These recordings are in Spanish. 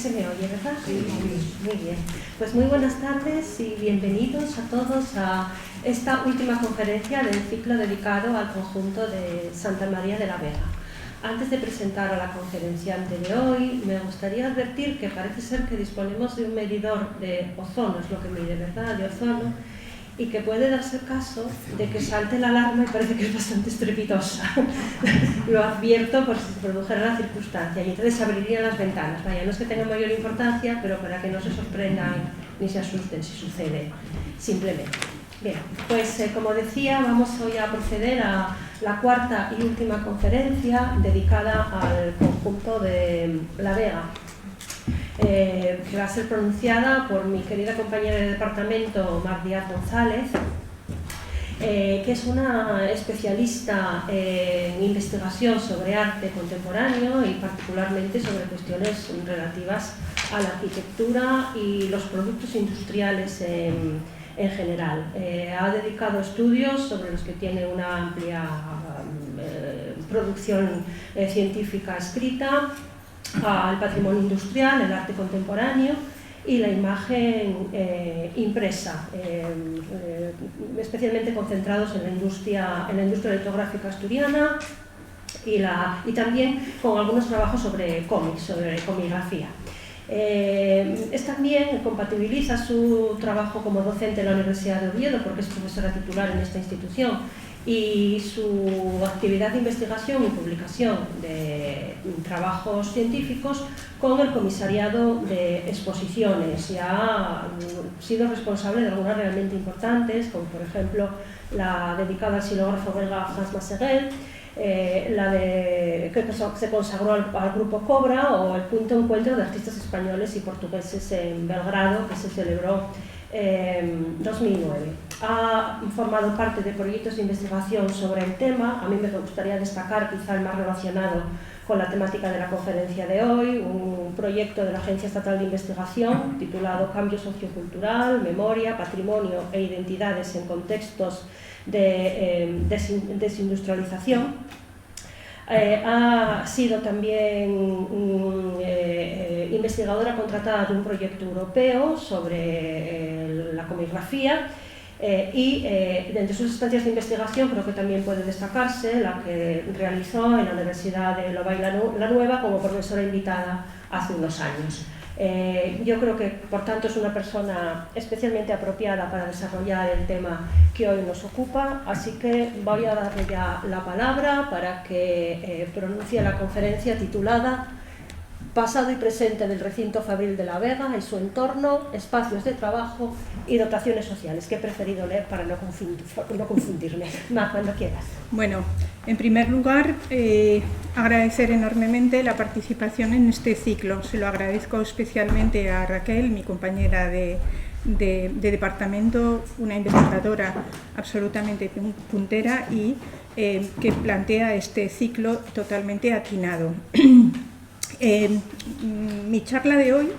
se me oye, ¿verdad? Sí, muy bien. Pues muy buenas tardes y bienvenidos a todos a esta última conferencia del ciclo dedicado al conjunto de Santa María de la Vega. Antes de presentar a la conferenciante de hoy, me gustaría advertir que parece ser que disponemos de un medidor de ozono, es lo que mide, ¿verdad?, de ozono, y que puede darse caso de que salte la alarma y parece que es bastante estrepitosa. Lo advierto por si se produjera la circunstancia y entonces se abrirían las ventanas. Vaya, no es que tenga mayor importancia, pero para que no se sorprendan ni se asusten si sucede, simplemente. Bien, pues como decía, vamos hoy a proceder a la cuarta y última conferencia dedicada al conjunto de La Vega, que va a ser pronunciada por mi querida compañera de departamento, Mar Díaz González, que es una especialista en investigación sobre arte contemporáneo y particularmente sobre cuestiones relativas a la arquitectura y los productos industriales en general. Ha dedicado estudios sobre los que tiene una amplia producción científica escrita, al patrimonio industrial, el arte contemporáneo y la imagen impresa, especialmente concentrados en la industria litográfica asturiana y también con algunos trabajos sobre cómics, sobre comigrafía. También compatibiliza su trabajo como docente en la Universidad de Oviedo, porque es profesora titular en esta institución, y su actividad de investigación y publicación de trabajos científicos con el comisariado de exposiciones, y ha sido responsable de algunas realmente importantes, como por ejemplo la dedicada al xilógrafo belga Frans Masseguet, la que se consagró al grupo Cobra, o el punto encuentro de artistas españoles y portugueses en Belgrado, que se celebró en 2009. Ha formado parte de proyectos de investigación sobre el tema. A mí me gustaría destacar quizá el más relacionado con la temática de la conferencia de hoy, un proyecto de la Agencia Estatal de Investigación titulado Cambio Sociocultural, Memoria, Patrimonio e Identidades en Contextos de Desindustrialización. Ha sido también investigadora contratada de un proyecto europeo sobre la comigrafía, y entre sus estancias de investigación creo que también puede destacarse la que realizó en la Universidad de Louvain-la-Neuve como profesora invitada hace unos años. Yo creo que, por tanto, es una persona especialmente apropiada para desarrollar el tema que hoy nos ocupa, así que voy a darle ya la palabra para que pronuncie la conferencia titulada Pasado y presente del recinto fabril de La Vega y su entorno, espacios de trabajo y dotaciones sociales, que he preferido leer para no confundirme. Más, cuando quieras. Bueno, en primer lugar, agradecer enormemente la participación en este ciclo. Se lo agradezco especialmente a Raquel, mi compañera de departamento, una investigadora absolutamente puntera y que plantea este ciclo totalmente atinado. Mi charla de hoy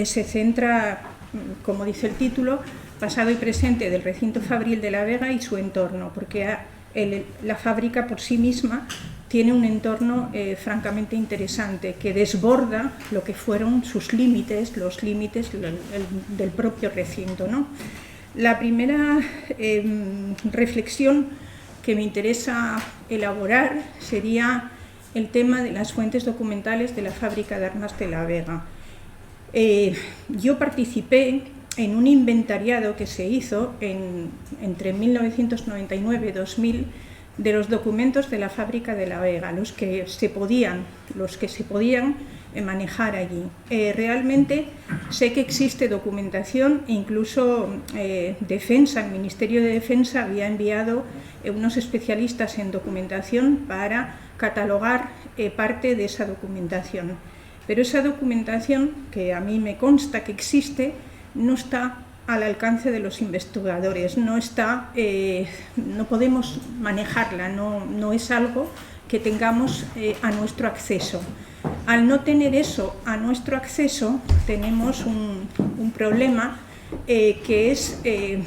se centra, como dice el título, pasado y presente del recinto fabril de La Vega y su entorno, porque la fábrica por sí misma tiene un entorno francamente interesante que desborda lo que fueron sus límites, los límites del propio recinto, ¿no? La primera reflexión que me interesa elaborar sería el tema de las fuentes documentales de la fábrica de armas de La Vega. Yo participé en un inventariado que se hizo entre 1999 y 2000 de los documentos de la fábrica de La Vega, los que se podían manejar allí. Realmente sé que existe documentación e incluso Defensa, el Ministerio de Defensa había enviado unos especialistas en documentación para catalogar parte de esa documentación. Pero esa documentación, que a mí me consta que existe, no está al alcance de los investigadores, no podemos manejarla, no es algo que tengamos a nuestro acceso. Al no tener eso a nuestro acceso, tenemos un problema que es,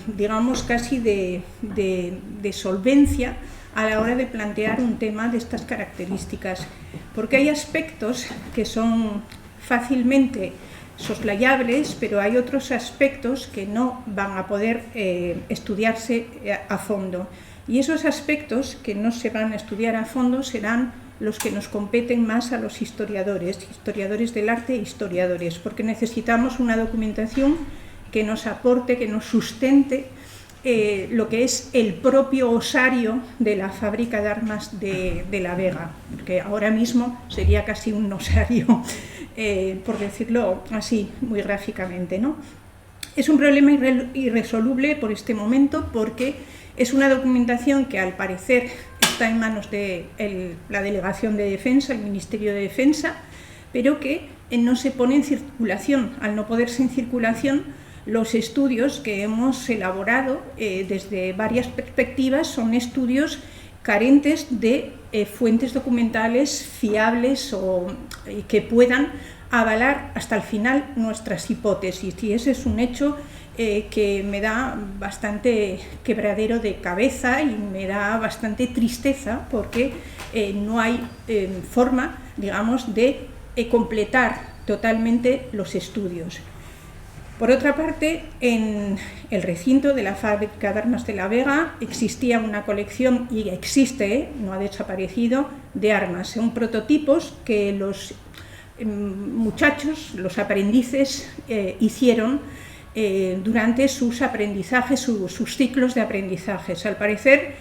digamos, casi de solvencia a la hora de plantear un tema de estas características, porque hay aspectos que son fácilmente soslayables, pero hay otros aspectos que no van a poder estudiarse a fondo. Y esos aspectos que no se van a estudiar a fondo serán los que nos competen más a los historiadores del arte e historiadores, porque necesitamos una documentación que nos aporte, que nos sustente lo que es el propio osario de la fábrica de armas de La Vega, porque ahora mismo sería casi un osario, por decirlo así, muy gráficamente, ¿no? Es un problema irresoluble por este momento, porque es una documentación que al parecer está en manos de la Delegación de Defensa, el Ministerio de Defensa, pero que no se pone en circulación. Al no ponerse en circulación, los estudios que hemos elaborado desde varias perspectivas son estudios carentes de fuentes documentales fiables o que puedan avalar hasta el final nuestras hipótesis, y ese es un hecho que me da bastante quebradero de cabeza y me da bastante tristeza, porque no hay forma, digamos, de completar totalmente los estudios. Por otra parte, en el recinto de la fábrica de armas de La Vega existía una colección, y existe, no ha desaparecido, de armas. Son prototipos que los muchachos, los aprendices, hicieron durante sus aprendizajes, sus ciclos de aprendizajes. Al parecer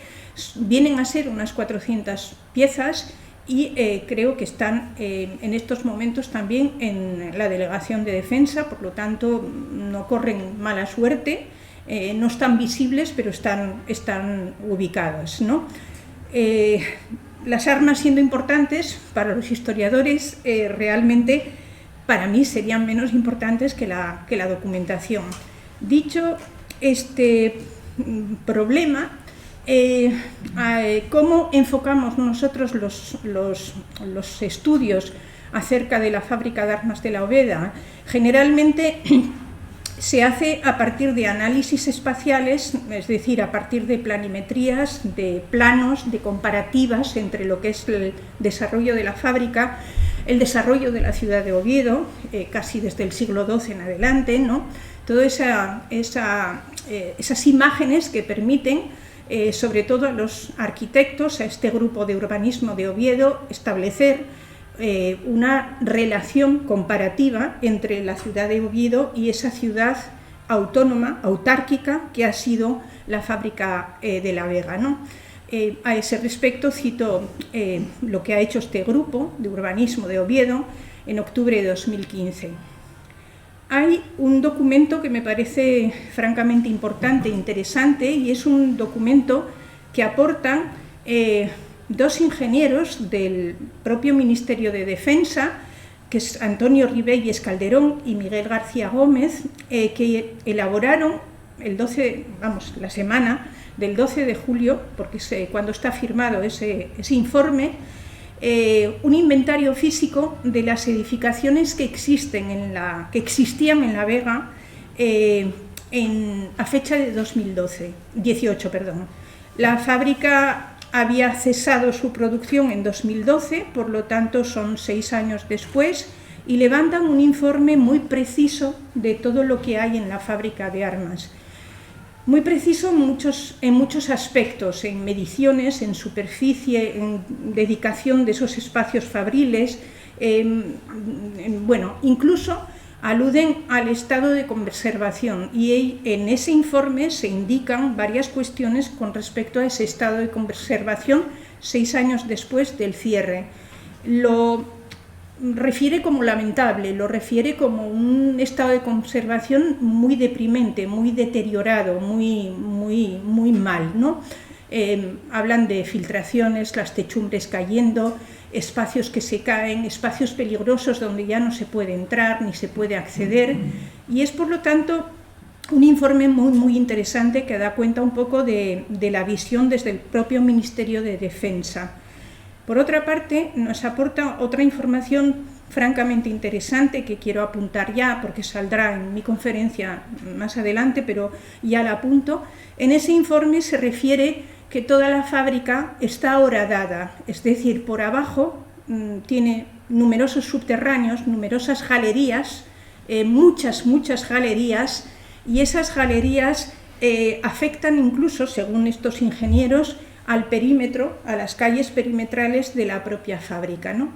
vienen a ser unas 400 piezas, y creo que están en estos momentos también en la Delegación de Defensa, por lo tanto no corren mala suerte, no están visibles, pero están ubicadas, ¿no? Las armas, siendo importantes para los historiadores, realmente para mí serían menos importantes que la documentación. Dicho este problema, ¿cómo enfocamos nosotros los estudios acerca de la fábrica de armas de La Vega? Generalmente se hace a partir de análisis espaciales, es decir, a partir de planimetrías, de planos, de comparativas entre lo que es el desarrollo de la fábrica, el desarrollo de la ciudad de Oviedo, casi desde el siglo XII en adelante, ¿no? Todas esas imágenes que permiten, sobre todo a los arquitectos, a este grupo de urbanismo de Oviedo, establecer una relación comparativa entre la ciudad de Oviedo y esa ciudad autónoma, autárquica, que ha sido la fábrica de La Vega, ¿no? A ese respecto cito lo que ha hecho este grupo de urbanismo de Oviedo en octubre de 2015. Hay un documento que me parece francamente importante e interesante, y es un documento que aportan dos ingenieros del propio Ministerio de Defensa, que es Antonio Ribelles Calderón y Miguel García Gómez, que elaboraron la semana del 12 de julio, porque es cuando está firmado ese informe, un inventario físico de las edificaciones que existían en La Vega a fecha de 2018. La fábrica había cesado su producción en 2012, por lo tanto son 6 años después, y levantan un informe muy preciso de todo lo que hay en la fábrica de armas. Muy preciso en muchos aspectos, en mediciones, en superficie, en dedicación de esos espacios fabriles, incluso aluden al estado de conservación, y en ese informe se indican varias cuestiones con respecto a ese estado de conservación 6 años después del cierre. Lo refiere como lamentable, lo refiere como un estado de conservación muy deprimente, muy deteriorado, muy mal, ¿no? Hablan de filtraciones, las techumbres cayendo, espacios que se caen, espacios peligrosos donde ya no se puede entrar ni se puede acceder, y es por lo tanto un informe muy interesante que da cuenta un poco de la visión desde el propio Ministerio de Defensa. Por otra parte, nos aporta otra información francamente interesante que quiero apuntar ya, porque saldrá en mi conferencia más adelante, pero ya la apunto. En ese informe se refiere que toda la fábrica está horadada, es decir, por abajo tiene numerosos subterráneos, numerosas galerías, muchas galerías, y esas galerías afectan incluso, según estos ingenieros, al perímetro, a las calles perimetrales de la propia fábrica, ¿no?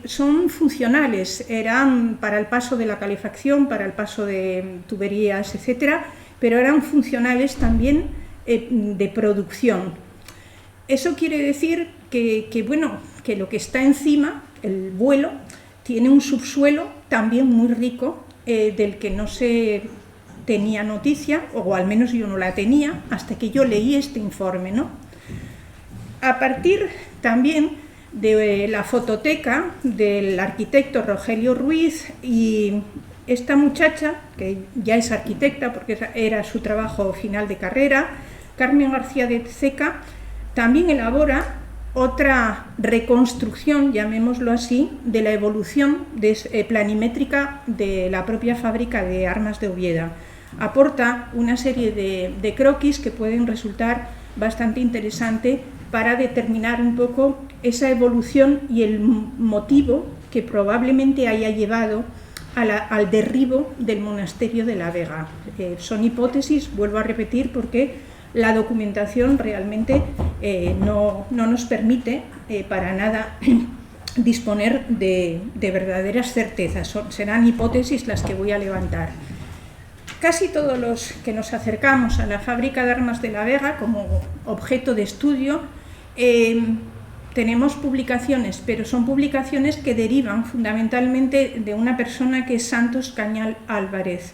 Son funcionales, eran para el paso de la calefacción, para el paso de tuberías, etcétera, pero eran funcionales también de producción. Eso quiere decir que lo que está encima, el vuelo, tiene un subsuelo también muy rico, del que no se tenía noticia, o al menos yo no la tenía, hasta que yo leí este informe, ¿no? A partir también de la fototeca del arquitecto Rogelio Ruiz, y esta muchacha, que ya es arquitecta porque era su trabajo final de carrera, Carmen García de Ceca, también elabora otra reconstrucción, llamémoslo así, de la evolución planimétrica de la propia fábrica de armas de Oviedo. Aporta una serie de croquis que pueden resultar bastante interesantes para determinar un poco esa evolución y el motivo que probablemente haya llevado al derribo del monasterio de la Vega. Son hipótesis, vuelvo a repetir, porque la documentación realmente no nos permite para nada disponer de verdaderas certezas. Serán hipótesis las que voy a levantar. Casi todos los que nos acercamos a la fábrica de armas de la Vega como objeto de estudio tenemos publicaciones, pero son publicaciones que derivan fundamentalmente de una persona que es Santos Cañal Álvarez.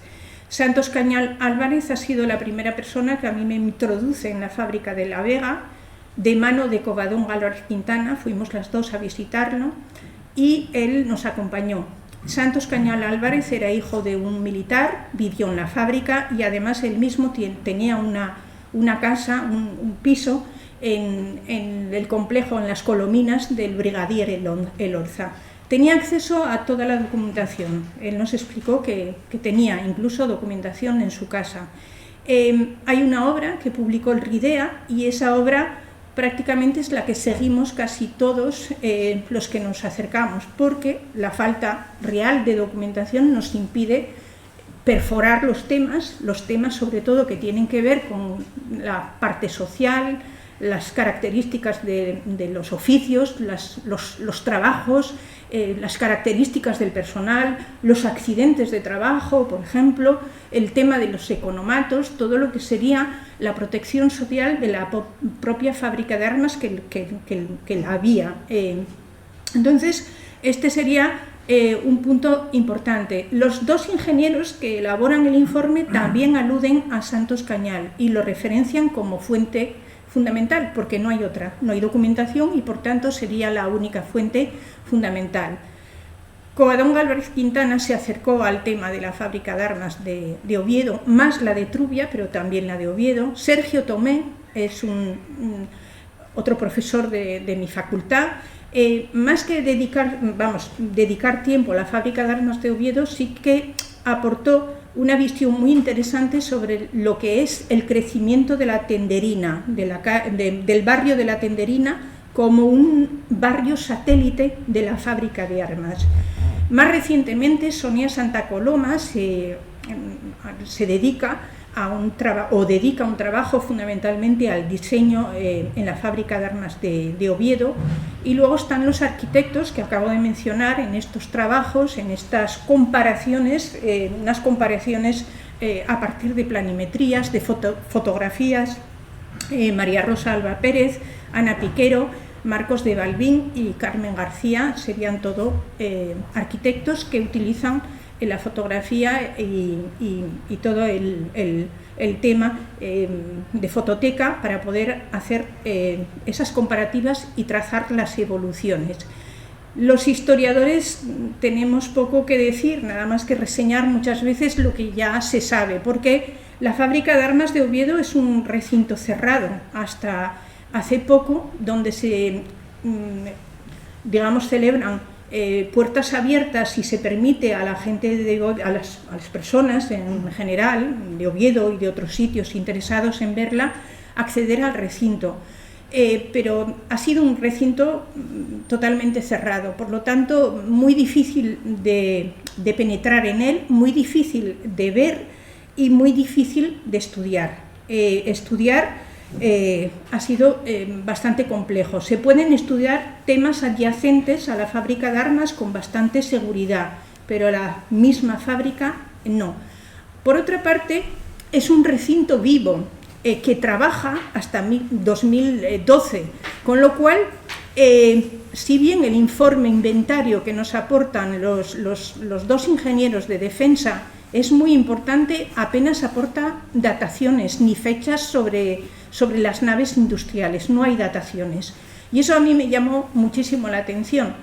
Santos Cañal Álvarez ha sido la primera persona que a mí me introduce en la fábrica de la Vega, de mano de Covadonga Álvarez Quintana, fuimos las dos a visitarlo y él nos acompañó. Santos Cañal Álvarez era hijo de un militar, vivió en la fábrica y además él mismo tenía una casa, un piso en el complejo, en las Colominas del Brigadier Elorza. Tenía acceso a toda la documentación. Él nos explicó que tenía incluso documentación en su casa. Hay una obra que publicó el RIDEA y esa obra prácticamente es la que seguimos casi todos los que nos acercamos, porque la falta real de documentación nos impide perforar los temas sobre todo que tienen que ver con la parte social, las características de los oficios, los trabajos, las características del personal, los accidentes de trabajo, por ejemplo, el tema de los economatos, todo lo que sería la protección social de la propia fábrica de armas que la había. Entonces, este sería un punto importante. Los dos ingenieros que elaboran el informe también aluden a Santos Cañal y lo referencian como fuente fundamental, porque no hay otra, no hay documentación y por tanto sería la única fuente fundamental. Covadonga Álvarez Quintana se acercó al tema de la fábrica de armas de Oviedo, más la de Trubia, pero también la de Oviedo. Sergio Tomé es otro profesor de mi facultad. Más que dedicar tiempo a la fábrica de armas de Oviedo, sí que aportó una visión muy interesante sobre lo que es el crecimiento de la Tenderina, del barrio de la Tenderina como un barrio satélite de la fábrica de armas. Más recientemente, Sonia Santa Coloma se dedica dedica un trabajo fundamentalmente al diseño en la fábrica de armas de Oviedo, y luego están los arquitectos que acabo de mencionar en estos trabajos, en estas comparaciones, unas comparaciones a partir de planimetrías, de fotografías, María Rosa Alba Pérez, Ana Piquero, Marcos de Balbín y Carmen García, serían todo arquitectos que utilizan en la fotografía y todo el tema de fototeca para poder hacer esas comparativas y trazar las evoluciones. Los historiadores tenemos poco que decir, nada más que reseñar muchas veces lo que ya se sabe, porque la fábrica de armas de Oviedo es un recinto cerrado hasta hace poco, donde se, celebran puertas abiertas y se permite a la gente, a las personas en general, de Oviedo y de otros sitios interesados en verla, acceder al recinto. pero ha sido un recinto totalmente cerrado, por lo tanto muy difícil de penetrar en él, muy difícil de ver y muy difícil de estudiar. Ha sido bastante complejo. Se pueden estudiar temas adyacentes a la fábrica de armas con bastante seguridad, pero la misma fábrica no. Por otra parte, es un recinto vivo que trabaja hasta 2012, con lo cual, si bien el informe inventario que nos aportan los dos ingenieros de defensa es muy importante, apenas aporta dataciones ni fechas sobre las naves industriales, no hay dataciones. Y eso a mí me llamó muchísimo la atención,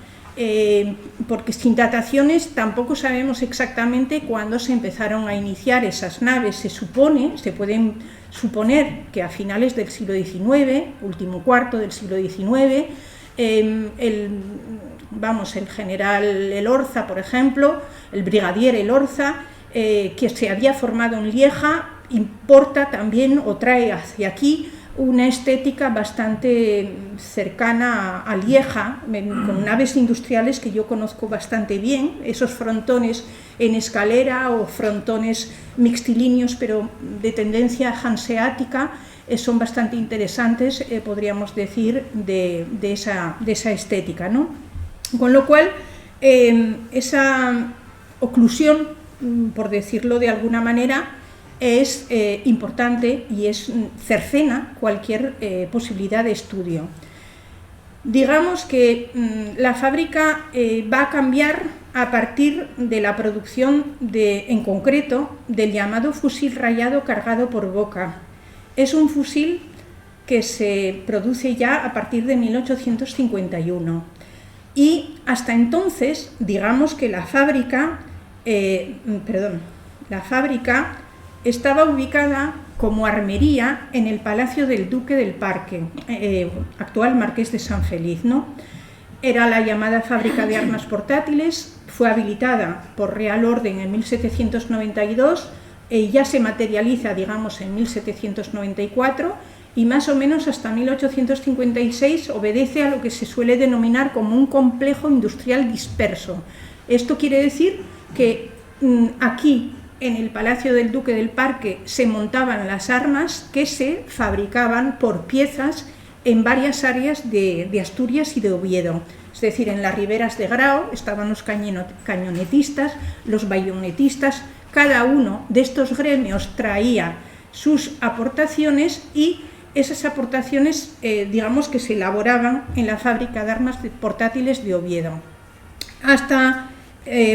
porque sin dataciones tampoco sabemos exactamente cuándo se empezaron a iniciar esas naves. Se pueden suponer que a finales del siglo XIX, último cuarto del siglo XIX, el general Elorza, por ejemplo, el brigadier Elorza, que se había formado en Lieja, importa también o trae hacia aquí una estética bastante cercana a Lieja, con naves industriales que yo conozco bastante bien, esos frontones en escalera o frontones mixtilíneos, pero de tendencia hanseática, son bastante interesantes, podríamos decir, de esa estética, ¿no? Con lo cual, esa oclusión, por decirlo de alguna manera, es importante y cercena cualquier posibilidad de estudio. Digamos que la fábrica va a cambiar a partir de la producción, en concreto, del llamado fusil rayado cargado por boca. Es un fusil que se produce ya a partir de 1851 y hasta entonces, digamos que la fábrica estaba ubicada como armería en el Palacio del Duque del Parque, actual Marqués de San Feliz, ¿no? Era la llamada fábrica de armas portátiles, fue habilitada por Real Orden en 1792, ya se materializa, digamos, en 1794 y más o menos hasta 1856 obedece a lo que se suele denominar como un complejo industrial disperso. Esto quiere decir que aquí, en el Palacio del Duque del Parque, se montaban las armas que se fabricaban por piezas en varias áreas de Asturias y de Oviedo. Es decir, en las riberas de Grao estaban los cañonetistas, los bayonetistas. Cada uno de estos gremios traía sus aportaciones y esas aportaciones, digamos que se elaboraban en la fábrica de armas portátiles de Oviedo.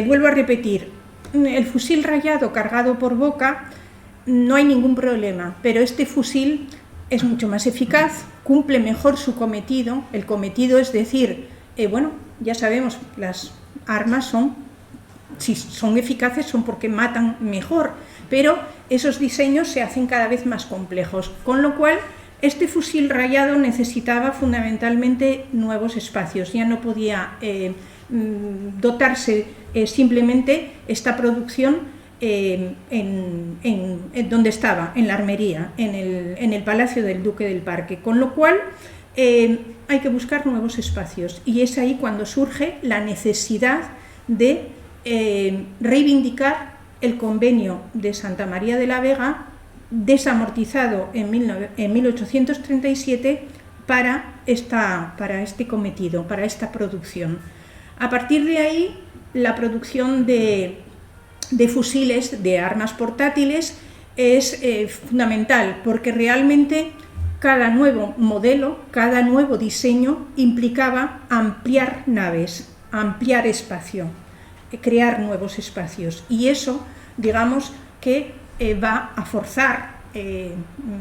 Vuelvo a repetir, el fusil rayado cargado por boca no hay ningún problema, pero este fusil es mucho más eficaz, cumple mejor su cometido. El cometido es decir, ya sabemos, las armas si son eficaces son porque matan mejor, pero esos diseños se hacen cada vez más complejos, con lo cual este fusil rayado necesitaba fundamentalmente nuevos espacios, ya no podía dotarse simplemente esta producción donde estaba, en la armería, en el Palacio del Duque del Parque, con lo cual hay que buscar nuevos espacios y es ahí cuando surge la necesidad de reivindicar el convenio de Santa María de la Vega, desamortizado en 1837 para este cometido, para esta producción. A partir de ahí, la producción de fusiles, de armas portátiles, es fundamental, porque realmente cada nuevo modelo, cada nuevo diseño implicaba ampliar naves, ampliar espacio, crear nuevos espacios. Y eso, digamos, que va a forzar,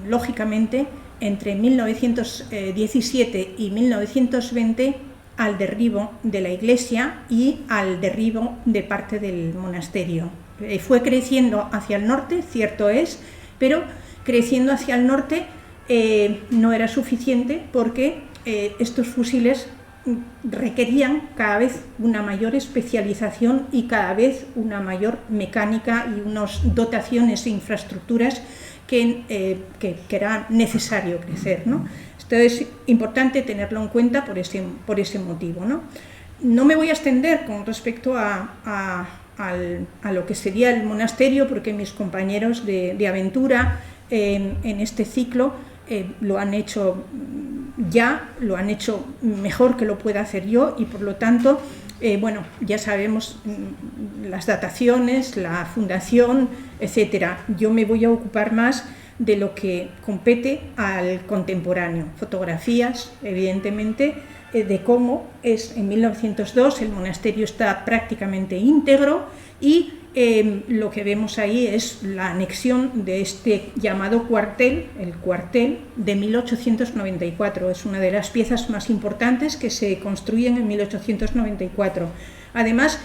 lógicamente, entre 1917 y 1920, al derribo de la iglesia y al derribo de parte del monasterio. Fue creciendo hacia el norte, cierto es, pero creciendo hacia el norte no era suficiente porque estos fusiles requerían cada vez una mayor especialización y cada vez una mayor mecánica y unas dotaciones e infraestructuras que era necesario crecer, ¿no? Esto es importante tenerlo en cuenta por ese motivo, ¿no? No me voy a extender con respecto a lo que sería el monasterio, porque mis compañeros de aventura en este ciclo lo han hecho mejor que lo pueda hacer yo, y por lo tanto, bueno, ya sabemos las dataciones, la fundación, etcétera. Yo me voy a ocupar más de lo que compete al contemporáneo, fotografías, evidentemente, de cómo es en 1902, el monasterio está prácticamente íntegro, y lo que vemos ahí es la anexión de este llamado cuartel, el cuartel de 1894. Es una de las piezas más importantes que se construyen en 1894. Además,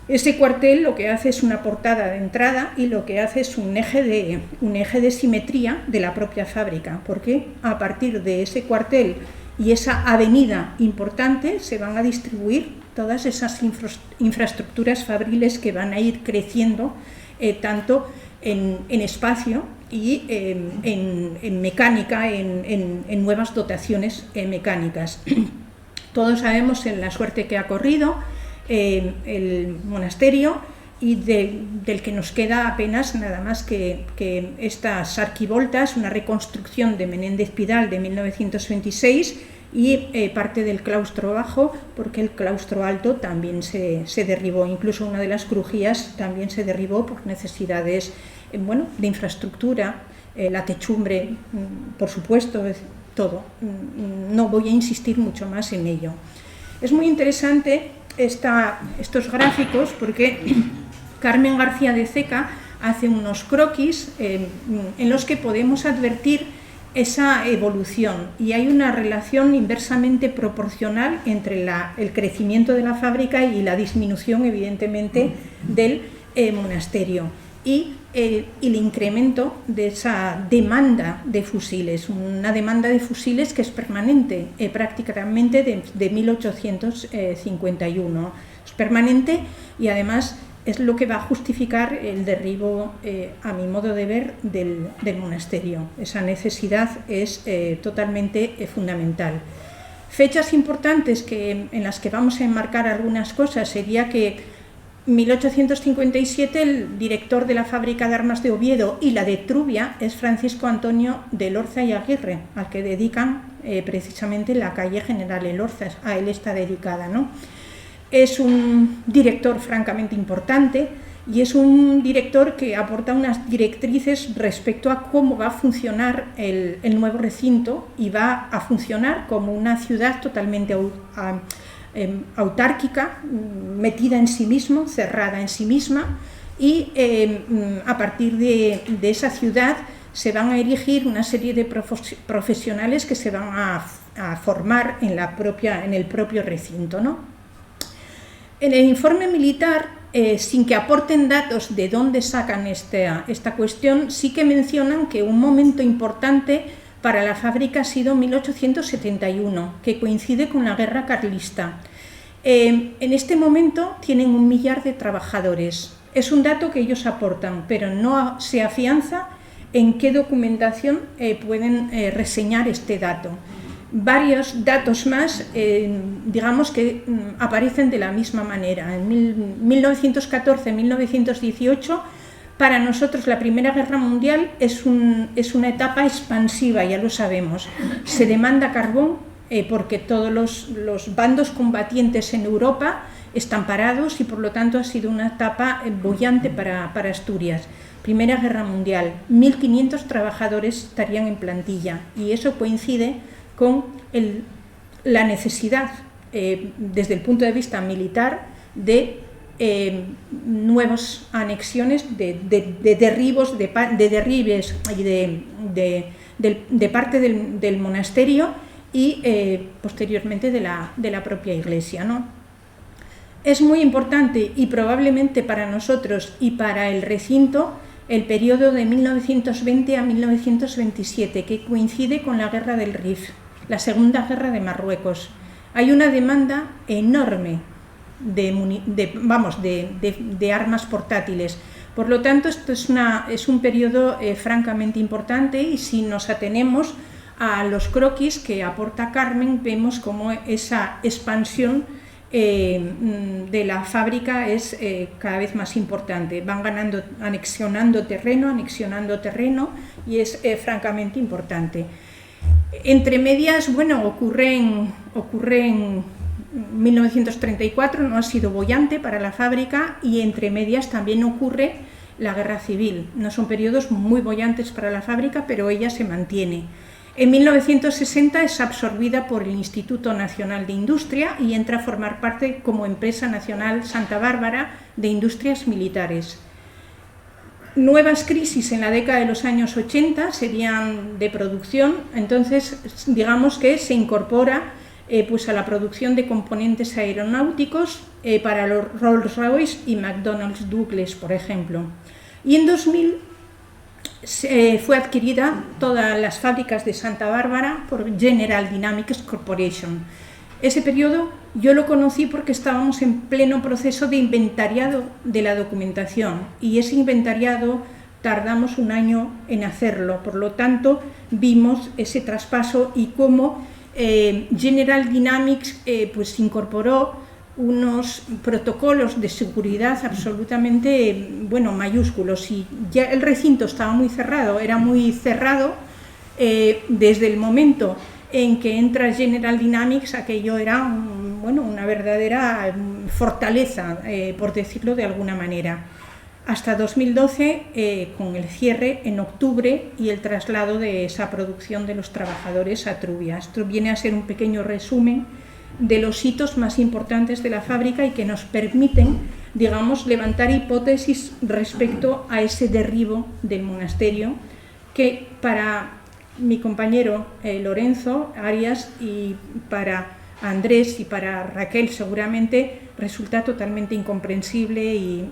ese cuartel lo que hace es una portada de entrada, y lo que hace es un eje de simetría de la propia fábrica, porque a partir de ese cuartel y esa avenida importante se van a distribuir todas esas infraestructuras fabriles que van a ir creciendo tanto en espacio y en mecánica, en nuevas dotaciones mecánicas. Todos sabemos la suerte que ha corrido el monasterio, y del que nos queda apenas nada más que estas arquivoltas, una reconstrucción de Menéndez Pidal de 1926, y parte del claustro bajo, porque el claustro alto también se derribó, incluso una de las crujías también se derribó por necesidades de infraestructura, la techumbre, por supuesto, todo. No voy a insistir mucho más en ello. Es muy interesante estos gráficos, porque Carmen García de Ceca hace unos croquis en los que podemos advertir esa evolución, y hay una relación inversamente proporcional entre el crecimiento de la fábrica y la disminución, evidentemente, del monasterio, y el incremento de esa demanda de fusiles, una demanda de fusiles que es permanente, prácticamente de 1851. Es permanente, y además es lo que va a justificar el derribo, a mi modo de ver, del monasterio. Esa necesidad es totalmente fundamental. Fechas importantes en las que vamos a enmarcar algunas cosas sería que 1857 el director de la fábrica de armas de Oviedo y la de Trubia es Francisco Antonio de Elorza y Aguirre, al que dedican precisamente la calle General Elorza, a él está dedicada, ¿no? Es un director francamente importante, y es un director que aporta unas directrices respecto a cómo va a funcionar el nuevo recinto, y va a funcionar como una ciudad totalmente autárquica, metida en sí mismo, cerrada en sí misma, y a partir de esa ciudad se van a erigir una serie de profesionales que se van a formar en el propio recinto, ¿no? En el informe militar, sin que aporten datos de dónde sacan esta cuestión, sí que mencionan que un momento importante para la fábrica ha sido 1871, que coincide con la guerra carlista. En este momento tienen 1 millar de trabajadores. Es un dato que ellos aportan, pero no se afianza en qué documentación pueden reseñar este dato. Varios datos más, digamos que aparecen de la misma manera. En 1914-1918, para nosotros la Primera Guerra Mundial es una etapa expansiva, ya lo sabemos. Se demanda carbón porque todos los bandos combatientes en Europa están parados, y por lo tanto ha sido una etapa boyante para Asturias. Primera Guerra Mundial, 1.500 trabajadores estarían en plantilla, y eso coincide con la necesidad, desde el punto de vista militar, de nuevas anexiones, de derribos, de derribes y de parte del monasterio, y posteriormente de la propia iglesia, ¿no? Es muy importante, y probablemente para nosotros y para el recinto, el periodo de 1920 a 1927, que coincide con la guerra del Rif, la Segunda Guerra de Marruecos. Hay una demanda enorme de armas portátiles, Por lo tanto, esto es un periodo francamente importante, y si nos atenemos a los croquis que aporta Carmen, vemos cómo esa expansión de la fábrica es cada vez más importante. Van anexionando terreno y es francamente importante. Entre medias, bueno, ocurre en 1934, no ha sido boyante para la fábrica, y entre medias también ocurre la Guerra Civil. No son periodos muy bollantes para la fábrica, pero ella se mantiene. En 1960 es absorbida por el Instituto Nacional de Industria y entra a formar parte como empresa nacional Santa Bárbara de Industrias Militares. Nuevas crisis en la década de los años 80 serían de producción, entonces digamos que se incorpora pues a la producción de componentes aeronáuticos para los Rolls-Royce y McDonnell Douglas, por ejemplo. Y en 2000 fue adquirida todas las fábricas de Santa Bárbara por General Dynamics Corporation. Ese periodo yo lo conocí porque estábamos en pleno proceso de inventariado de la documentación, y ese inventariado tardamos un año en hacerlo. Por lo tanto, vimos ese traspaso y cómo General Dynamics pues incorporó unos protocolos de seguridad absolutamente, bueno, mayúsculos, y ya el recinto estaba muy cerrado, era muy cerrado. Desde el momento en que entra General Dynamics, aquello era una verdadera fortaleza, por decirlo de alguna manera, hasta 2012, con el cierre en octubre y el traslado de esa producción de los trabajadores a Trubia. Esto viene a ser un pequeño resumen de los hitos más importantes de la fábrica y que nos permiten, digamos, levantar hipótesis respecto a ese derribo del monasterio, que para mi compañero Lorenzo Arias y para Andrés y para Raquel seguramente resulta totalmente incomprensible y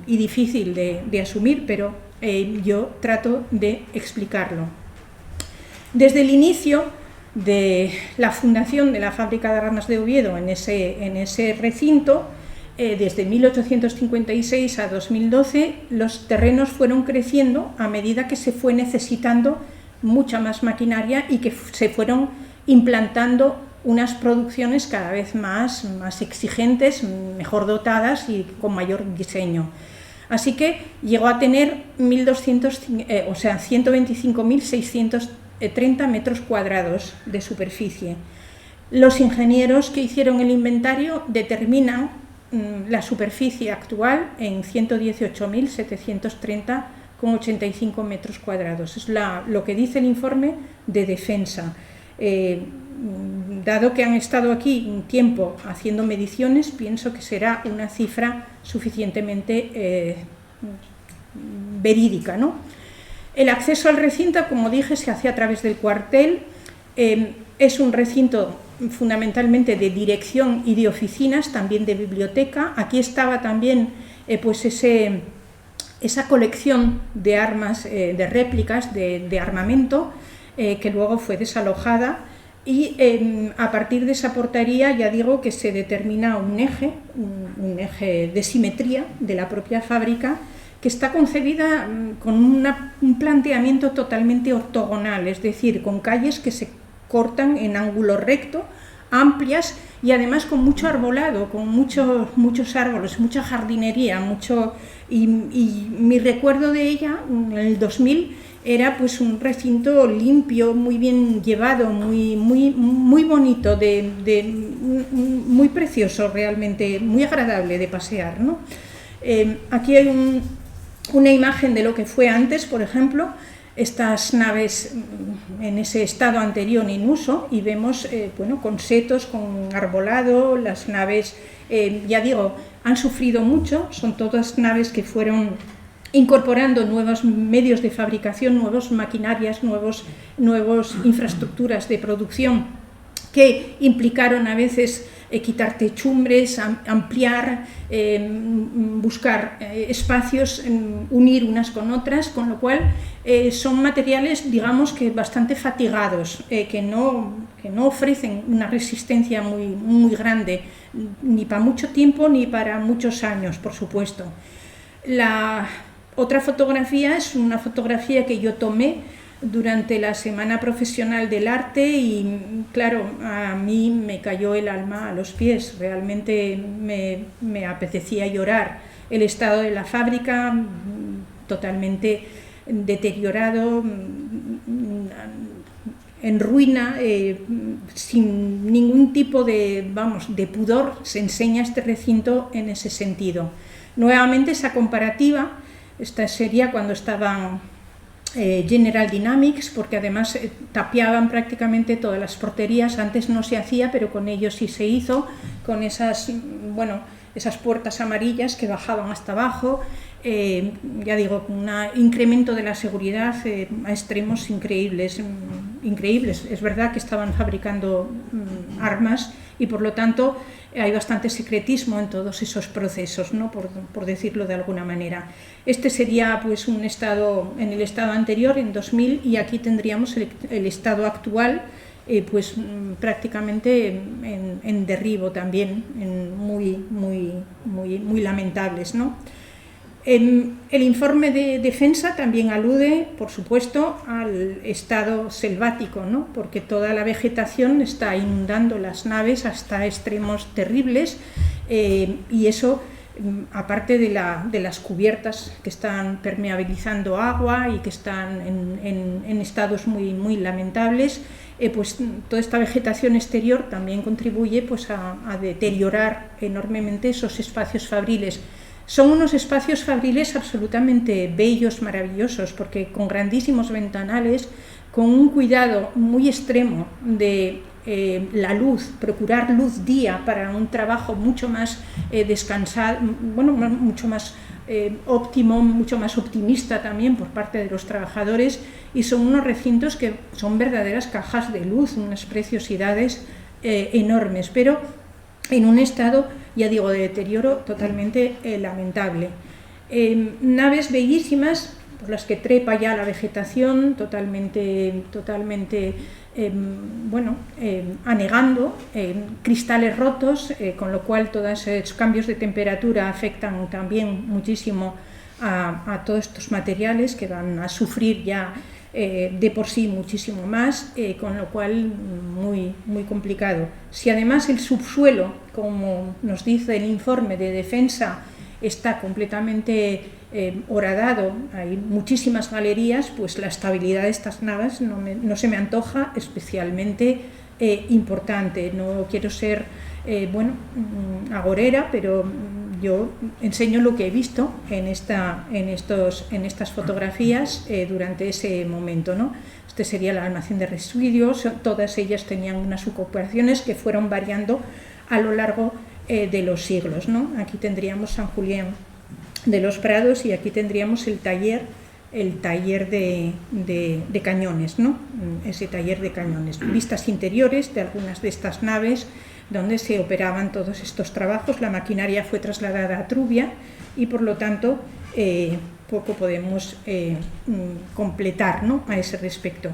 difícil de asumir, pero yo trato de explicarlo. Desde el inicio de la fundación de la fábrica de armas de Oviedo en ese recinto, desde 1856 a 2012, los terrenos fueron creciendo a medida que se fue necesitando mucha más maquinaria y que se fueron implantando unas producciones cada vez más exigentes, mejor dotadas y con mayor diseño. Así que llegó a tener 125.630 metros cuadrados de superficie. Los ingenieros que hicieron el inventario determinan la superficie actual en 118.730,85 metros cuadrados. Es lo que dice el informe de defensa. Dado que han estado aquí un tiempo haciendo mediciones, pienso que será una cifra suficientemente verídica, ¿no? El acceso al recinto, como dije, se hace a través del cuartel. Es un recinto fundamentalmente de dirección y de oficinas, también de biblioteca. Aquí estaba también pues esa colección de armas, de réplicas de armamento, que luego fue desalojada, y a partir de esa portería ya digo que se determina un eje de simetría de la propia fábrica, que está concebida con un planteamiento totalmente ortogonal, es decir, con calles que se cortan en ángulo recto, amplias y además con mucho arbolado, con muchos árboles, mucha jardinería, y mi recuerdo de ella en el 2000 era pues un recinto limpio, muy bien llevado, muy bonito, muy precioso realmente, muy agradable de pasear, ¿no? Aquí hay una imagen de lo que fue antes, por ejemplo, estas naves en ese estado anterior en uso, y vemos con setos, con arbolado. Las naves, ya digo, han sufrido mucho, son todas naves que fueron incorporando nuevos medios de fabricación, nuevas maquinarias, nuevas infraestructuras de producción que implicaron a veces quitar techumbres, ampliar, buscar espacios, unir unas con otras, con lo cual son materiales, digamos, que bastante fatigados, que no ofrecen una resistencia muy grande, ni para mucho tiempo ni para muchos años, por supuesto. La otra fotografía es una fotografía que yo tomé durante la Semana Profesional del Arte y, claro, a mí me cayó el alma a los pies. Realmente me apetecía llorar. El estado de la fábrica, totalmente deteriorado, en ruina, sin ningún tipo de pudor, se enseña este recinto en ese sentido. Nuevamente esa comparativa, esta sería cuando estaban General Dynamics, porque además tapiaban prácticamente todas las porterías. Antes no se hacía, pero con ellos sí se hizo, con esas puertas amarillas que bajaban hasta abajo, ya digo, con un incremento de la seguridad a extremos increíbles. Es verdad que estaban fabricando armas y por lo tanto hay bastante secretismo en todos esos procesos, ¿no? por decirlo de alguna manera. Este sería pues un estado, en el estado anterior, en 2000, y aquí tendríamos el estado actual, pues prácticamente en derribo también, muy lamentables, ¿no? El informe de defensa también alude, por supuesto, al estado selvático, ¿no? Porque toda la vegetación está inundando las naves hasta extremos terribles, y eso, aparte de las cubiertas que están permeabilizando agua y que están en estados muy lamentables, pues toda esta vegetación exterior también contribuye pues, a deteriorar enormemente esos espacios fabriles. Son unos espacios fabriles absolutamente bellos, maravillosos, porque con grandísimos ventanales, con un cuidado muy extremo de la luz, procurar luz día para un trabajo mucho más descansado, mucho más óptimo, mucho más optimista también por parte de los trabajadores, y son unos recintos que son verdaderas cajas de luz, unas preciosidades enormes, pero en un estado, ya digo, de deterioro totalmente lamentable. Naves bellísimas por las que trepa ya la vegetación, totalmente anegando, cristales rotos, con lo cual todos esos cambios de temperatura afectan también muchísimo a todos estos materiales que van a sufrir ya de por sí muchísimo más, con lo cual muy complicado. Si además el subsuelo, como nos dice el informe de defensa, está completamente horadado, hay muchísimas galerías, pues la estabilidad de estas naves no se me antoja especialmente importante. No quiero ser agorera, pero yo enseño lo que he visto en estas fotografías durante ese momento, ¿no? Este sería el almacén de residuos. Todas ellas tenían unas ocupaciones que fueron variando a lo largo de los siglos, ¿no? Aquí tendríamos San Julián de los Prados y aquí tendríamos el taller de cañones, ¿no? Ese taller de cañones. Vistas interiores de algunas de estas naves donde se operaban todos estos trabajos. La maquinaria fue trasladada a Trubia y por lo tanto poco podemos completar, ¿no? A ese respecto.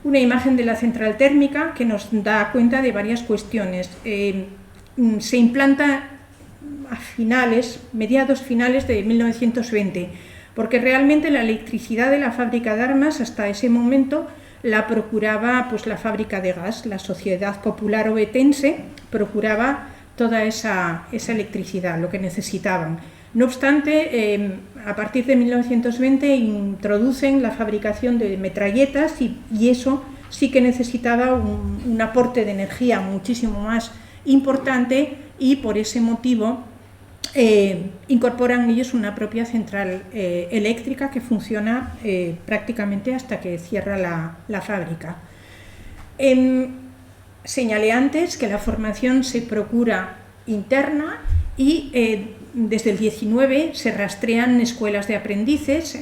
Una imagen de la central térmica que nos da cuenta de varias cuestiones. Se implanta a mediados finales de 1920, porque realmente la electricidad de la fábrica de armas hasta ese momento la procuraba pues, la fábrica de gas. La Sociedad Popular Ovetense procuraba toda esa electricidad, lo que necesitaban. No obstante, a partir de 1920 introducen la fabricación de metralletas y eso sí que necesitaba un aporte de energía muchísimo más importante, y por ese motivo incorporan ellos una propia central eléctrica que funciona prácticamente hasta que cierra la fábrica. Señalé antes que la formación se procura interna y desde el 19 se rastrean escuela de aprendices,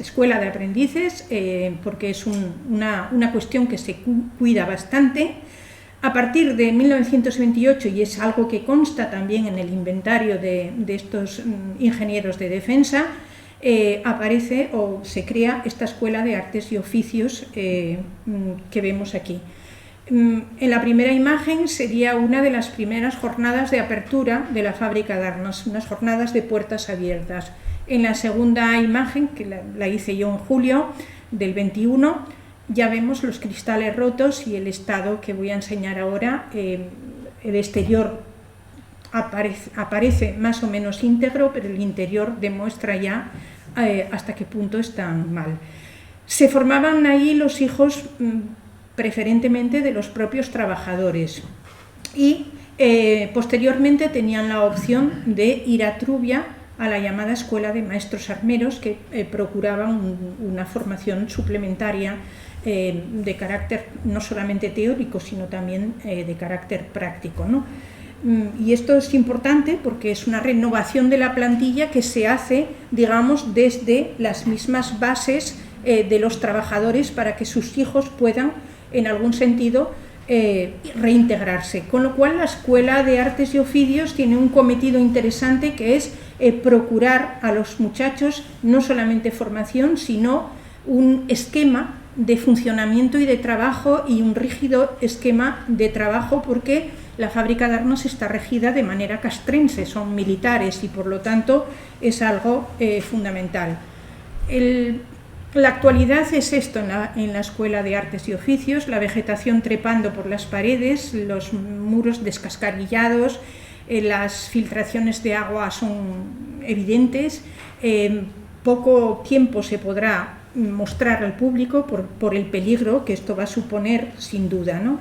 porque es una cuestión que se cuida bastante. A partir de 1928, y es algo que consta también en el inventario de estos ingenieros de defensa, aparece o se crea esta Escuela de Artes y Oficios que vemos aquí. En la primera imagen sería una de las primeras jornadas de apertura de la fábrica de armas, unas jornadas de puertas abiertas. En la segunda imagen, que la hice yo en julio del 21, ya vemos los cristales rotos y el estado que voy a enseñar ahora. El exterior aparece más o menos íntegro, pero el interior demuestra ya hasta qué punto están mal. Se formaban ahí los hijos preferentemente de los propios trabajadores y posteriormente tenían la opción de ir a Trubia, a la llamada Escuela de Maestros Armeros, que procuraban una formación suplementaria de carácter no solamente teórico, sino también de carácter práctico, ¿no? Y esto es importante porque es una renovación de la plantilla que se hace, digamos, desde las mismas bases de los trabajadores para que sus hijos puedan, en algún sentido, reintegrarse. Con lo cual, la Escuela de Artes y Oficios tiene un cometido interesante que es procurar a los muchachos no solamente formación, sino un esquema de funcionamiento y de trabajo y un rígido esquema de trabajo, porque la fábrica de armas está regida de manera castrense, son militares y por lo tanto es algo fundamental. La actualidad es esto en la Escuela de Artes y Oficios: la vegetación trepando por las paredes, los muros descascarillados, las filtraciones de agua son evidentes, poco tiempo se podrá mostrar al público por el peligro que esto va a suponer, sin duda, ¿no?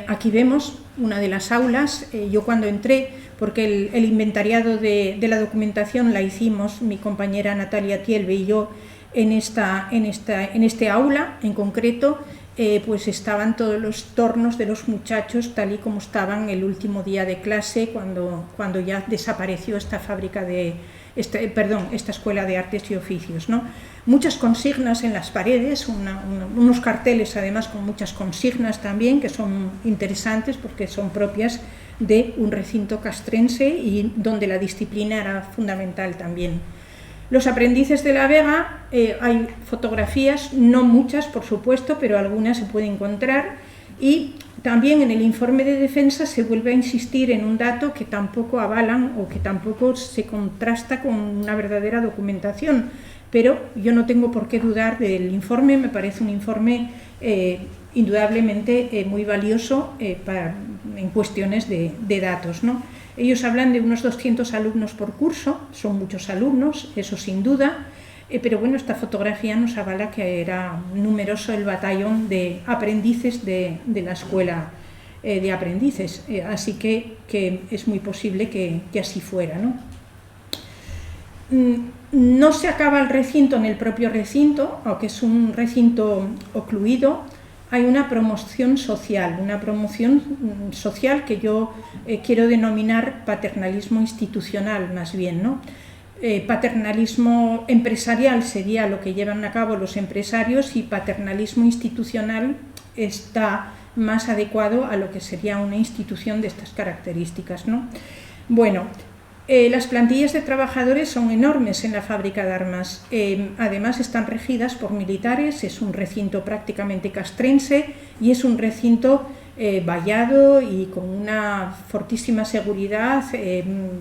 Aquí vemos una de las aulas. Yo cuando entré, porque el inventariado de la documentación la hicimos mi compañera Natalia Tielbe y yo en este aula en concreto, pues estaban todos los tornos de los muchachos tal y como estaban el último día de clase cuando ya desapareció esta fábrica esta Escuela de Artes y Oficios, ¿no? Muchas consignas en las paredes, unos carteles además con muchas consignas también, que son interesantes porque son propias de un recinto castrense y donde la disciplina era fundamental también. Los aprendices de la Vega, hay fotografías, no muchas por supuesto, pero algunas se pueden encontrar, y también en el informe de defensa se vuelve a insistir en un dato que tampoco avalan o que tampoco se contrasta con una verdadera documentación, pero yo no tengo por qué dudar del informe. Me parece un informe indudablemente muy valioso en cuestiones de datos, ¿no? Ellos hablan de unos 200 alumnos por curso, son muchos alumnos, eso sin duda, pero bueno, esta fotografía nos avala que era numeroso el batallón de aprendices de la escuela de aprendices, así que es muy posible que así fuera, ¿no? No se acaba el recinto en el propio recinto, aunque es un recinto ocluido. Hay una promoción social que yo quiero denominar paternalismo institucional más bien, ¿no? Paternalismo empresarial sería lo que llevan a cabo los empresarios y paternalismo institucional está más adecuado a lo que sería una institución de estas características, ¿no? Bueno, las plantillas de trabajadores son enormes en la fábrica de armas, además están regidas por militares, es un recinto prácticamente castrense y es un recinto vallado y con una fortísima seguridad,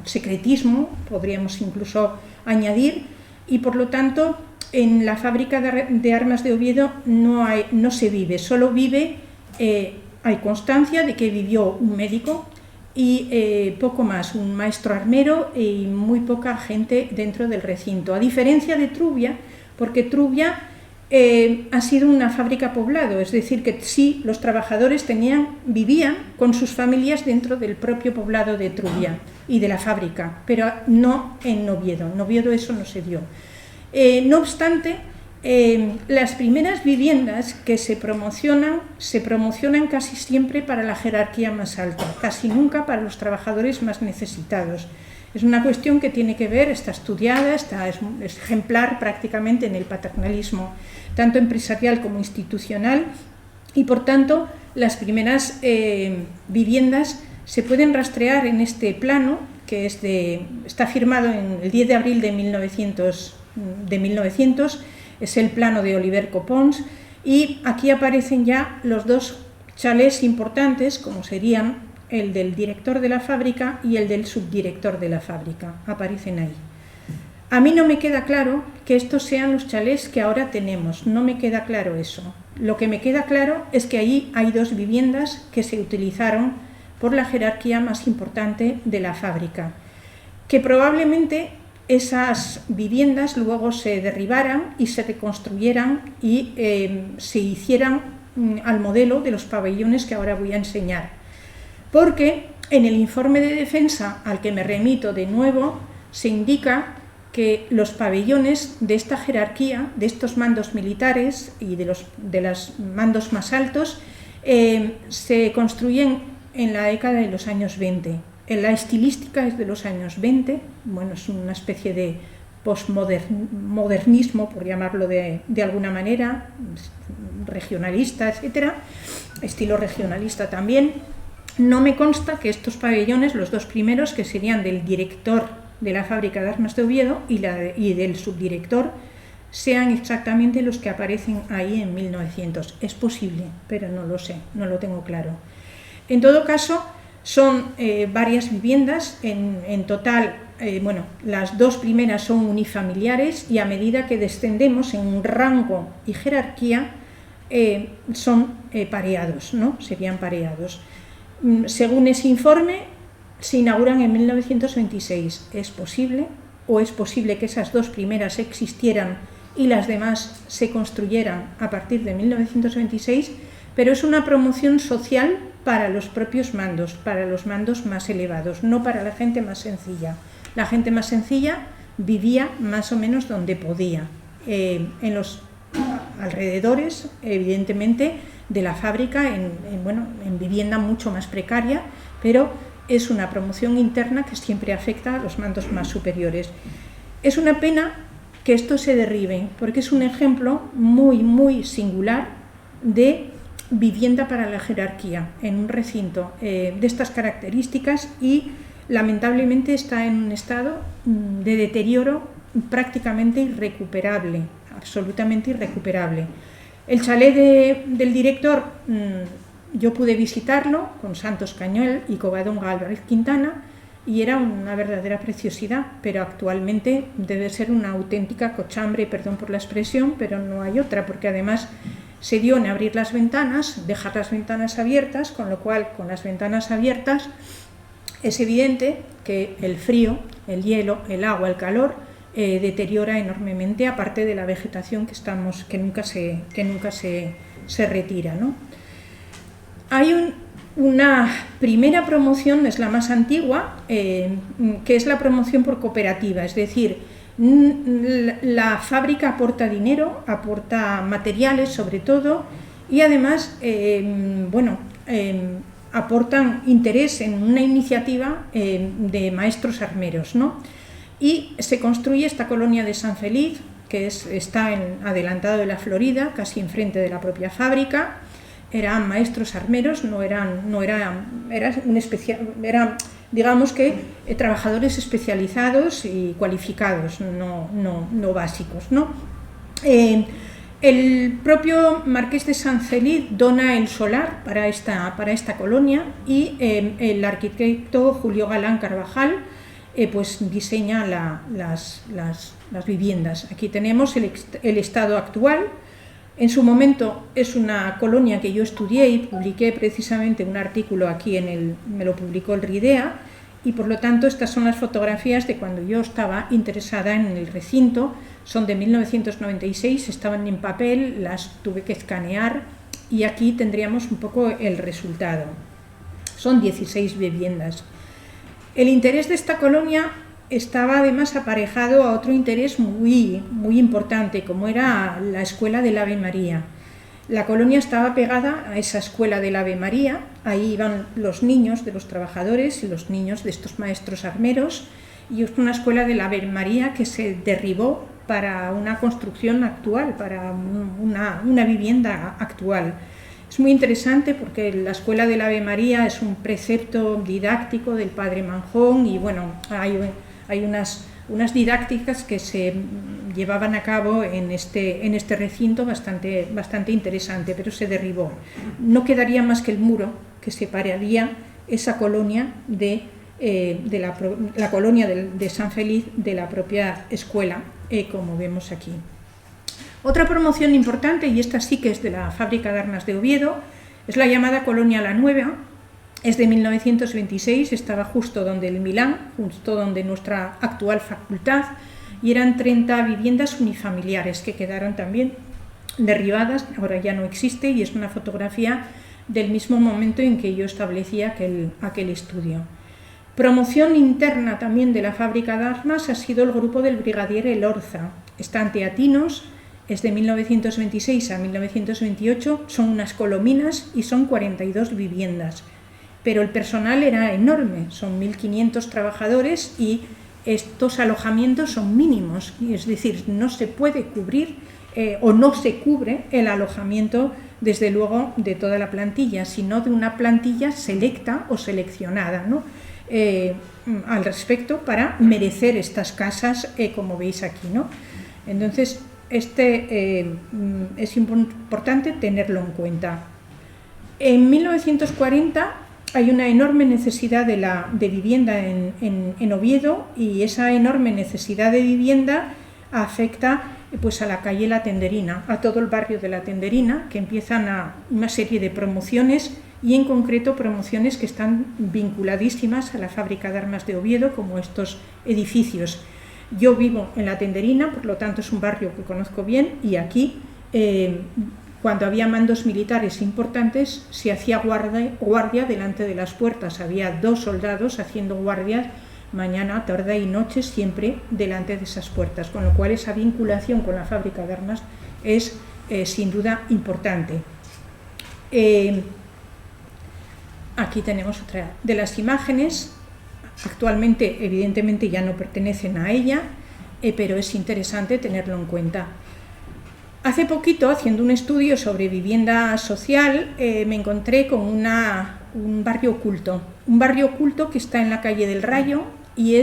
secretismo, podríamos incluso añadir, y por lo tanto en la fábrica de armas de Oviedo no se vive, solo vive, hay constancia de que vivió un médico y poco más, un maestro armero y muy poca gente dentro del recinto, a diferencia de Trubia, porque Trubia ha sido una fábrica poblado, es decir, que sí, los trabajadores vivían con sus familias dentro del propio poblado de Trubia y de la fábrica, pero no en Oviedo. En Oviedo eso no se dio. No obstante, las primeras viviendas que se promocionan casi siempre para la jerarquía más alta, casi nunca para los trabajadores más necesitados. Es una cuestión que tiene que ver, está estudiada, es ejemplar prácticamente en el paternalismo, tanto empresarial como institucional, y por tanto las primeras viviendas se pueden rastrear en este plano, que está firmado en el 10 de abril de 1900, es el plano de Oliver Copons, y aquí aparecen ya los dos chalés importantes, como serían el del director de la fábrica y el del subdirector de la fábrica, aparecen ahí. A mí no me queda claro que estos sean los chalés que ahora tenemos, no me queda claro eso. Lo que me queda claro es que allí hay 2 viviendas que se utilizaron por la jerarquía más importante de la fábrica, que probablemente esas viviendas luego se derribaran y se reconstruyeran y se hicieran al modelo de los pabellones que ahora voy a enseñar. Porque en el informe de defensa al que me remito de nuevo se indica que los pabellones de esta jerarquía, de estos mandos militares y de los mandos más altos, se construyen en la década de los años 20. La estilística es de los años 20, bueno, es una especie de postmodernismo, por llamarlo de alguna manera, regionalista, etcétera, estilo regionalista también. No me consta que estos pabellones, los 2 primeros, que serían del director de la fábrica de armas de Oviedo y del subdirector, sean exactamente los que aparecen ahí en 1900. Es posible, pero no lo sé, no lo tengo claro. En todo caso, son varias viviendas, en total, bueno, las 2 primeras son unifamiliares y a medida que descendemos en rango y jerarquía son pareados, ¿no? Serían pareados. Según ese informe, se inauguran en 1926. ¿Es posible? ¿O es posible que esas 2 primeras existieran y las demás se construyeran a partir de 1926? Pero es una promoción social para los propios mandos, para los mandos más elevados, no para la gente más sencilla. La gente más sencilla vivía más o menos donde podía, en los alrededores, evidentemente, de la fábrica, en vivienda mucho más precaria, pero es una promoción interna que siempre afecta a los mandos más superiores. Es una pena que esto se derribe, porque es un ejemplo muy, muy singular de vivienda para la jerarquía en un recinto de estas características y lamentablemente está en un estado de deterioro prácticamente irrecuperable, absolutamente irrecuperable. El chalet del director, yo pude visitarlo con Santos Cañuel y Covadonga Álvarez Quintana y era una verdadera preciosidad, pero actualmente debe ser una auténtica cochambre, perdón por la expresión, pero no hay otra, porque además se dio en abrir las ventanas, dejar las ventanas abiertas, con lo cual con las ventanas abiertas es evidente que el frío, el hielo, el agua, el calor deteriora enormemente, aparte de la vegetación que nunca se retira, ¿no? Hay una primera promoción, es la más antigua, que es la promoción por cooperativa, es decir, la fábrica aporta dinero, aporta materiales sobre todo, y además aportan interés en una iniciativa de maestros armeros, ¿no? Y se construye esta colonia de San Feliz, que está adelantado de la Florida, casi enfrente de la propia fábrica. Eran maestros armeros, eran digamos que trabajadores especializados y cualificados, no básicos, ¿no? El propio Marqués de San Feliz dona el solar para esta colonia y el arquitecto Julio Galán Carvajal pues diseña las viviendas. Aquí tenemos el estado actual. En su momento es una colonia que yo estudié y publiqué precisamente un artículo aquí me lo publicó el RIDEA, y por lo tanto estas son las fotografías de cuando yo estaba interesada en el recinto. Son de 1996, estaban en papel, las tuve que escanear y aquí tendríamos un poco el resultado. Son 16 viviendas. El interés de esta colonia estaba además aparejado a otro interés muy, muy importante, como era la Escuela del Ave María. La colonia estaba pegada a esa Escuela del Ave María, ahí iban los niños de los trabajadores y los niños de estos maestros armeros, y es una Escuela del Ave María que se derribó para una construcción actual, para una vivienda actual. Es muy interesante porque la Escuela del Ave María es un precepto didáctico del padre Manjón y bueno, hay unas didácticas que se llevaban a cabo en este recinto bastante interesante, pero se derribó. No quedaría más que el muro que separaría esa colonia de de la colonia de San Feliz de la propia escuela, como vemos aquí. Otra promoción importante, y esta sí que es de la Fábrica de Armas de Oviedo, es la llamada Colonia La Nueva. Es de 1926, estaba justo donde el Milán, justo donde nuestra actual facultad, y eran 30 viviendas unifamiliares que quedaron también derribadas, ahora ya no existe, y es una fotografía del mismo momento en que yo establecía aquel estudio. Promoción interna también de la Fábrica de Armas ha sido el grupo del brigadier Elorza. Está en Teatinos, es de 1926 a 1928, son unas colominas y son 42 viviendas. Pero el personal era enorme, son 1.500 trabajadores y estos alojamientos son mínimos, es decir, no se puede cubrir o no se cubre el alojamiento, desde luego, de toda la plantilla, sino de una plantilla selecta o seleccionada, ¿no? Al respecto, para merecer estas casas, como veis aquí, ¿no? Entonces, es importante tenerlo en cuenta. En 1940 hay una enorme necesidad de vivienda en Oviedo, y esa enorme necesidad de vivienda afecta pues a la calle La Tenderina, a todo el barrio de La Tenderina, que empiezan una serie de promociones, y en concreto promociones que están vinculadísimas a la Fábrica de Armas de Oviedo, como estos edificios. Yo vivo en La Tenderina, por lo tanto es un barrio que conozco bien, y aquí cuando había mandos militares importantes se hacía guardia delante de las puertas, había 2 soldados haciendo guardias mañana, tarde y noche, siempre delante de esas puertas, con lo cual esa vinculación con la Fábrica de Armas es sin duda importante. Aquí tenemos otra de las imágenes. Actualmente, evidentemente, ya no pertenecen a ella, pero es interesante tenerlo en cuenta. Hace poquito, haciendo un estudio sobre vivienda social, me encontré con un barrio oculto que está en la calle del Rayo, y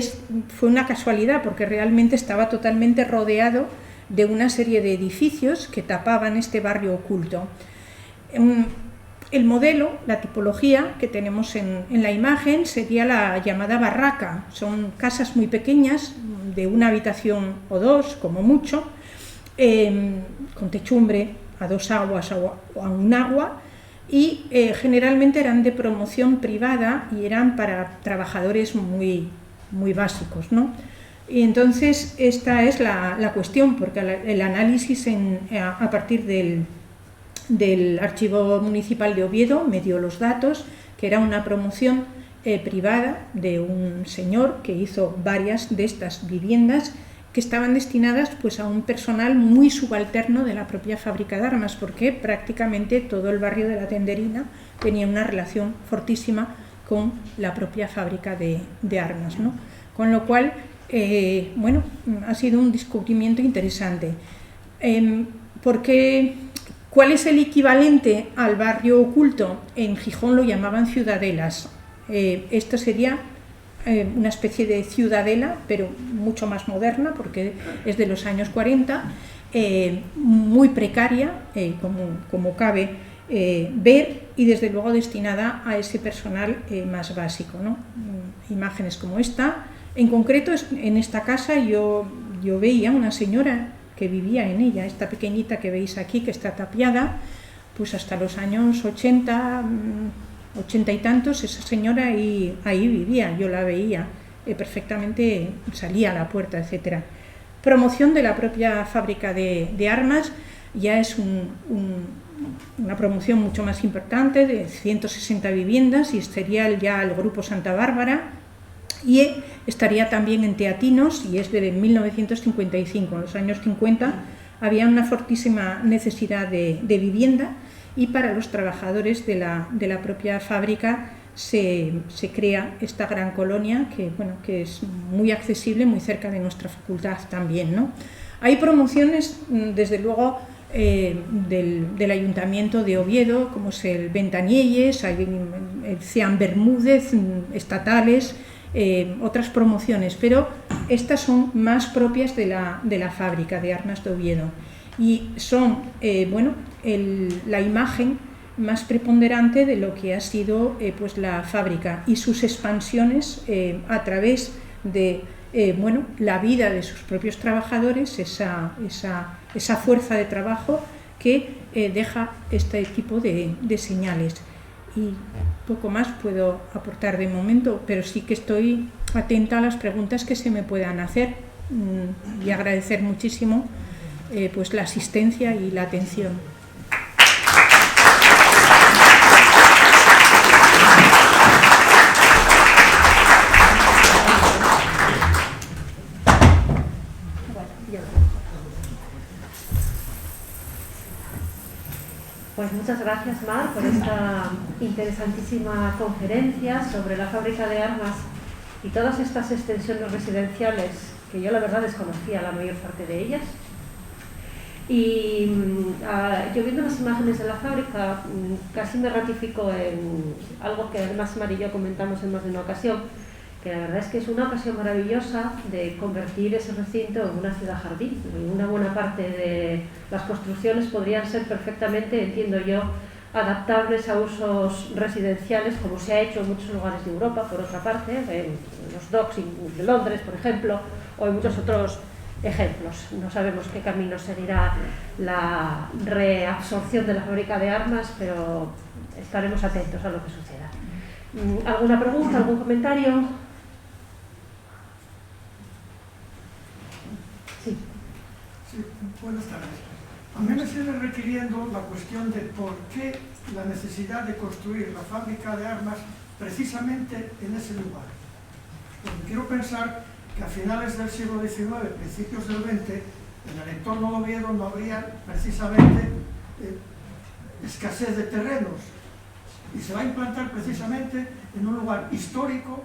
fue una casualidad porque realmente estaba totalmente rodeado de una serie de edificios que tapaban este barrio oculto. El modelo, la tipología que tenemos en la imagen sería la llamada barraca. Son casas muy pequeñas, de una habitación o 2, como mucho, con techumbre a 2 aguas o a 1 agua, y generalmente eran de promoción privada y eran para trabajadores muy básicos, ¿no? Y entonces esta es la cuestión, porque el análisis a partir del Archivo Municipal de Oviedo me dio los datos, que era una promoción privada de un señor que hizo varias de estas viviendas, que estaban destinadas pues a un personal muy subalterno de la propia Fábrica de Armas, porque prácticamente todo el barrio de La Tenderina tenía una relación fortísima con la propia Fábrica de Armas, ¿no? Con lo cual, bueno, ha sido un descubrimiento interesante. ¿Cuál es el equivalente al barrio oculto? En Gijón lo llamaban ciudadelas. Esto sería una especie de ciudadela, pero mucho más moderna, porque es de los años 40, muy precaria, como cabe ver, y desde luego destinada a ese personal más básico, ¿no? Imágenes como esta. En concreto, en esta casa yo veía una señora que vivía en ella, esta pequeñita que veis aquí, que está tapiada, pues hasta los años 80 y tantos, esa señora ahí vivía, yo la veía perfectamente, salía a la puerta, etc. Promoción de la propia Fábrica de Armas, ya es una promoción mucho más importante, de 160 viviendas, y sería ya el Grupo Santa Bárbara, y estaría también en Teatinos, y es de 1955. En los años 50 había una fortísima necesidad de vivienda, y para los trabajadores de la propia fábrica se crea esta gran colonia que es muy accesible, muy cerca de nuestra facultad también, ¿no? Hay promociones, desde luego, del Ayuntamiento de Oviedo, como es el Ventanielles, hay el CEAM Bermúdez, estatales, otras promociones, pero estas son más propias de la Fábrica de Armas de Oviedo, y son, la imagen más preponderante de lo que ha sido pues la fábrica y sus expansiones a través de la vida de sus propios trabajadores, esa fuerza de trabajo que deja este tipo de señales. Y poco más puedo aportar de momento, pero sí que estoy atenta a las preguntas que se me puedan hacer y agradecer muchísimo pues la asistencia y la atención. Pues muchas gracias, Mar, por esta interesantísima conferencia sobre la fábrica de armas y todas estas extensiones residenciales que yo la verdad desconocía la mayor parte de ellas. Y yo viendo las imágenes de la fábrica casi me ratifico en algo que además Mar y yo comentamos en más de una ocasión, que la verdad es que es una ocasión maravillosa de convertir ese recinto en una ciudad jardín. Y una buena parte de las construcciones podrían ser perfectamente, entiendo yo, adaptables a usos residenciales, como se ha hecho en muchos lugares de Europa, por otra parte, en los docks de Londres, por ejemplo, o en muchos otros ejemplos. No sabemos qué camino seguirá la reabsorción de la fábrica de armas, pero estaremos atentos a lo que suceda. ¿Alguna pregunta, algún comentario? Sí. Sí, buenas tardes. A mí me sigue requiriendo la cuestión de por qué la necesidad de construir la fábrica de armas precisamente en ese lugar. Porque quiero pensar que a finales del siglo XIX, principios del XX, en el entorno de Oviedo no habría precisamente escasez de terrenos y se va a implantar precisamente en un lugar histórico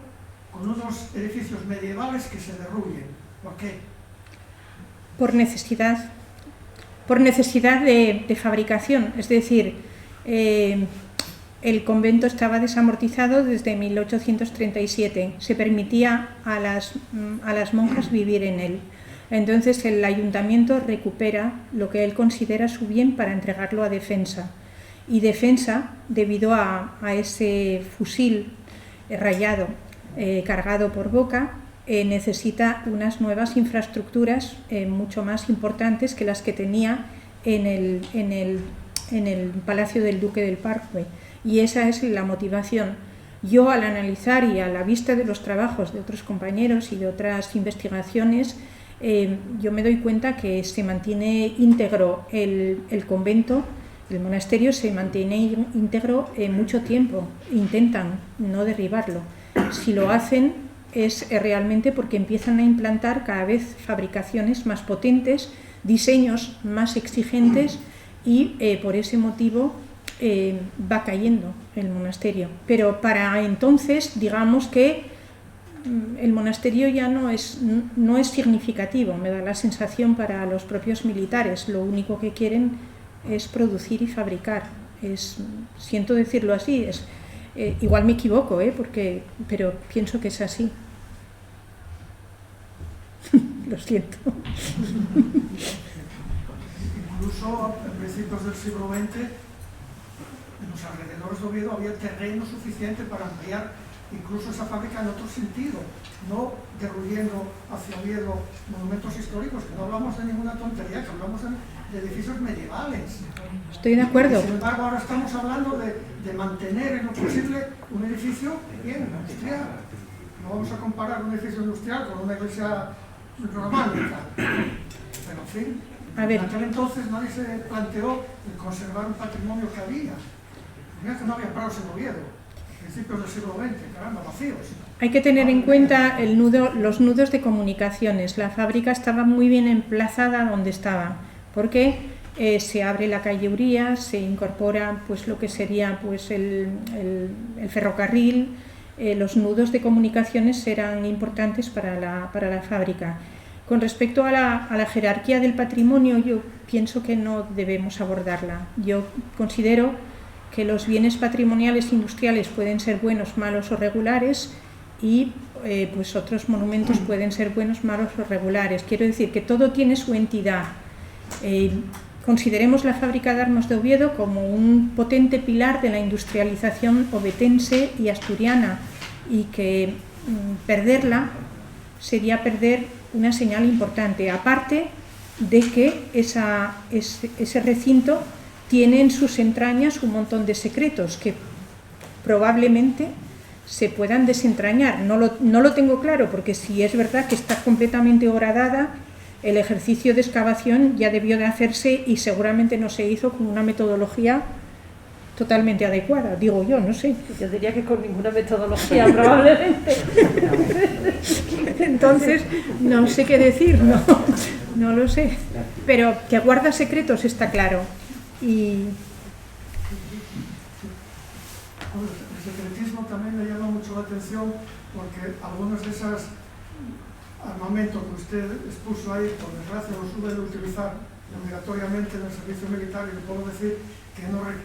con unos edificios medievales que se derruyen. ¿Por qué? Por necesidad de fabricación, es decir, el convento estaba desamortizado desde 1837, se permitía a las monjas vivir en él. Entonces el ayuntamiento recupera lo que él considera su bien para entregarlo a Defensa. Y Defensa, debido a ese fusil rayado cargado por Boca, necesita unas nuevas infraestructuras mucho más importantes que las que tenía en el Palacio del Duque del Parque. Y esa es la motivación. Yo, al analizar y a la vista de los trabajos de otros compañeros y de otras investigaciones, yo me doy cuenta que se mantiene íntegro el convento, el monasterio se mantiene íntegro mucho tiempo. Intentan no derribarlo. Si lo hacen es realmente porque empiezan a implantar cada vez fabricaciones más potentes, diseños más exigentes y por ese motivo va cayendo el monasterio. Pero para entonces, digamos que el monasterio ya no es significativo, me da la sensación para los propios militares. Lo único que quieren es producir y fabricar. Siento decirlo así, igual me equivoco, pero pienso que es así. Lo siento. Incluso a principios del siglo XX, en los alrededores de Oviedo había terreno suficiente para ampliar incluso esa fábrica en otro sentido, no derruyendo hacia Oviedo monumentos históricos, que no hablamos de ninguna tontería, que hablamos de edificios medievales. Estoy de acuerdo. Y sin embargo, ahora estamos hablando de mantener en lo posible un edificio bien industrial. No vamos a comparar un edificio industrial con una iglesia románica, pero en fin, en aquel entonces nadie se planteó el conservar un patrimonio que había. Mira que no había prados en Oviedo, principios del siglo XX, caramba, vacíos. Hay que tener en cuenta los nudos de comunicaciones. La fábrica estaba muy bien emplazada donde estaba, porque se abre la calle Uría, se incorpora pues lo que sería pues el ferrocarril. Los nudos de comunicaciones eran importantes para la fábrica. Con respecto a la jerarquía del patrimonio, yo pienso que no debemos abordarla. Yo considero que los bienes patrimoniales industriales pueden ser buenos, malos o regulares y pues otros monumentos pueden ser buenos, malos o regulares. Quiero decir que todo tiene su entidad. consideremos la fábrica de armas de Oviedo como un potente pilar de la industrialización ovetense y asturiana, y que perderla sería perder una señal importante, aparte de que ese recinto tiene en sus entrañas un montón de secretos que probablemente se puedan desentrañar. No lo tengo claro, porque si es verdad que está completamente horadada, el ejercicio de excavación ya debió de hacerse y seguramente no se hizo con una metodología totalmente adecuada, digo yo, no sé. Yo diría que con ninguna metodología, probablemente. Entonces, no sé qué decir, no lo sé. Pero que guarda secretos está claro. Y el secretismo también me llama mucho la atención, porque algunos de esos armamentos que usted expuso ahí, por desgracia, los suelen utilizar obligatoriamente en el servicio militar, y le puedo decir que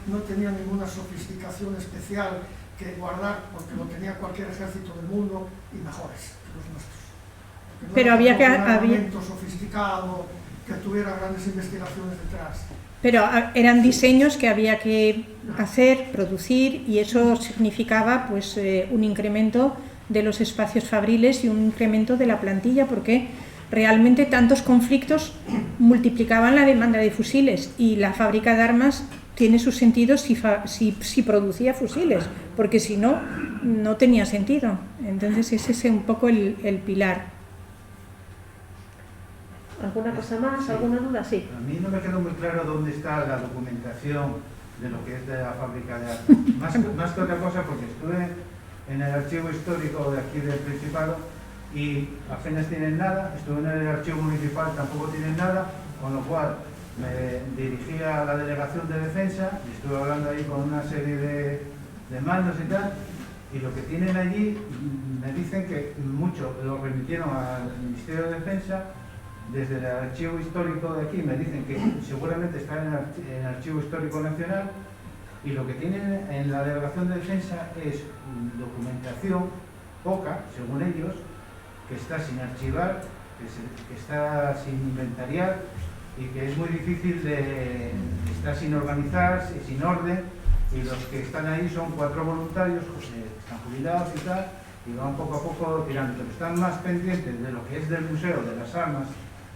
no tenía ninguna sofisticación especial que guardar, porque lo tenía cualquier ejército del mundo y mejores que los nuestros. No pero había que... un armamento sofisticado que tuviera grandes investigaciones detrás. Pero eran diseños que había que hacer, producir, y eso significaba pues un incremento de los espacios fabriles y un incremento de la plantilla, porque realmente tantos conflictos multiplicaban la demanda de fusiles, y la fábrica de armas tiene su sentido si producía fusiles, porque si no, no tenía sentido. Entonces ese es un poco el pilar. ¿Alguna cosa más? ¿Alguna duda? Sí. A mí no me quedó muy claro dónde está la documentación de lo que es de la fábrica de armas. Más que otra cosa, porque estuve en el archivo histórico de aquí del Principado y apenas tienen nada. Estuve en el archivo municipal, tampoco tienen nada, con lo cual me dirigí a la delegación de defensa y estuve hablando ahí con una serie de mandos y tal, y lo que tienen allí me dicen que mucho lo remitieron al Ministerio de Defensa. Desde el archivo histórico de aquí me dicen que seguramente está en el archivo histórico nacional, y lo que tienen en la delegación de defensa es documentación poca, según ellos, que está sin archivar, que está sin inventariar, y que es muy difícil está sin organizar, sin orden, y los que están ahí son 4 voluntarios, pues, están jubilados y tal, y van poco a poco tirando, pero están más pendientes de lo que es del museo, de las armas,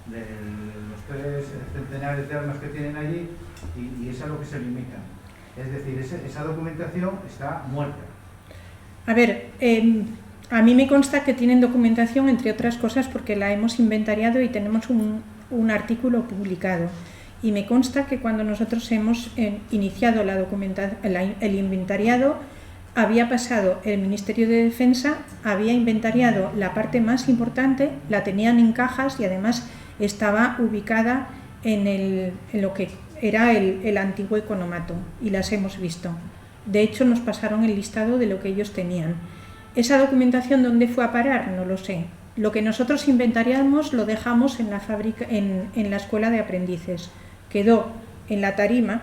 de los 3 centenares de armas que tienen allí, y es a lo que se limitan. Es decir, esa documentación está muerta. A ver, a mí me consta que tienen documentación, entre otras cosas, porque la hemos inventariado y tenemos un artículo publicado. Y me consta que cuando nosotros hemos iniciado el inventariado, había pasado el Ministerio de Defensa, había inventariado la parte más importante, la tenían en cajas y además estaba ubicada en lo que era el antiguo economato, y las hemos visto. De hecho, nos pasaron el listado de lo que ellos tenían. ¿Esa documentación dónde fue a parar? No lo sé. Lo que nosotros inventariamos lo dejamos en la fábrica, en la escuela de aprendices. Quedó en la tarima,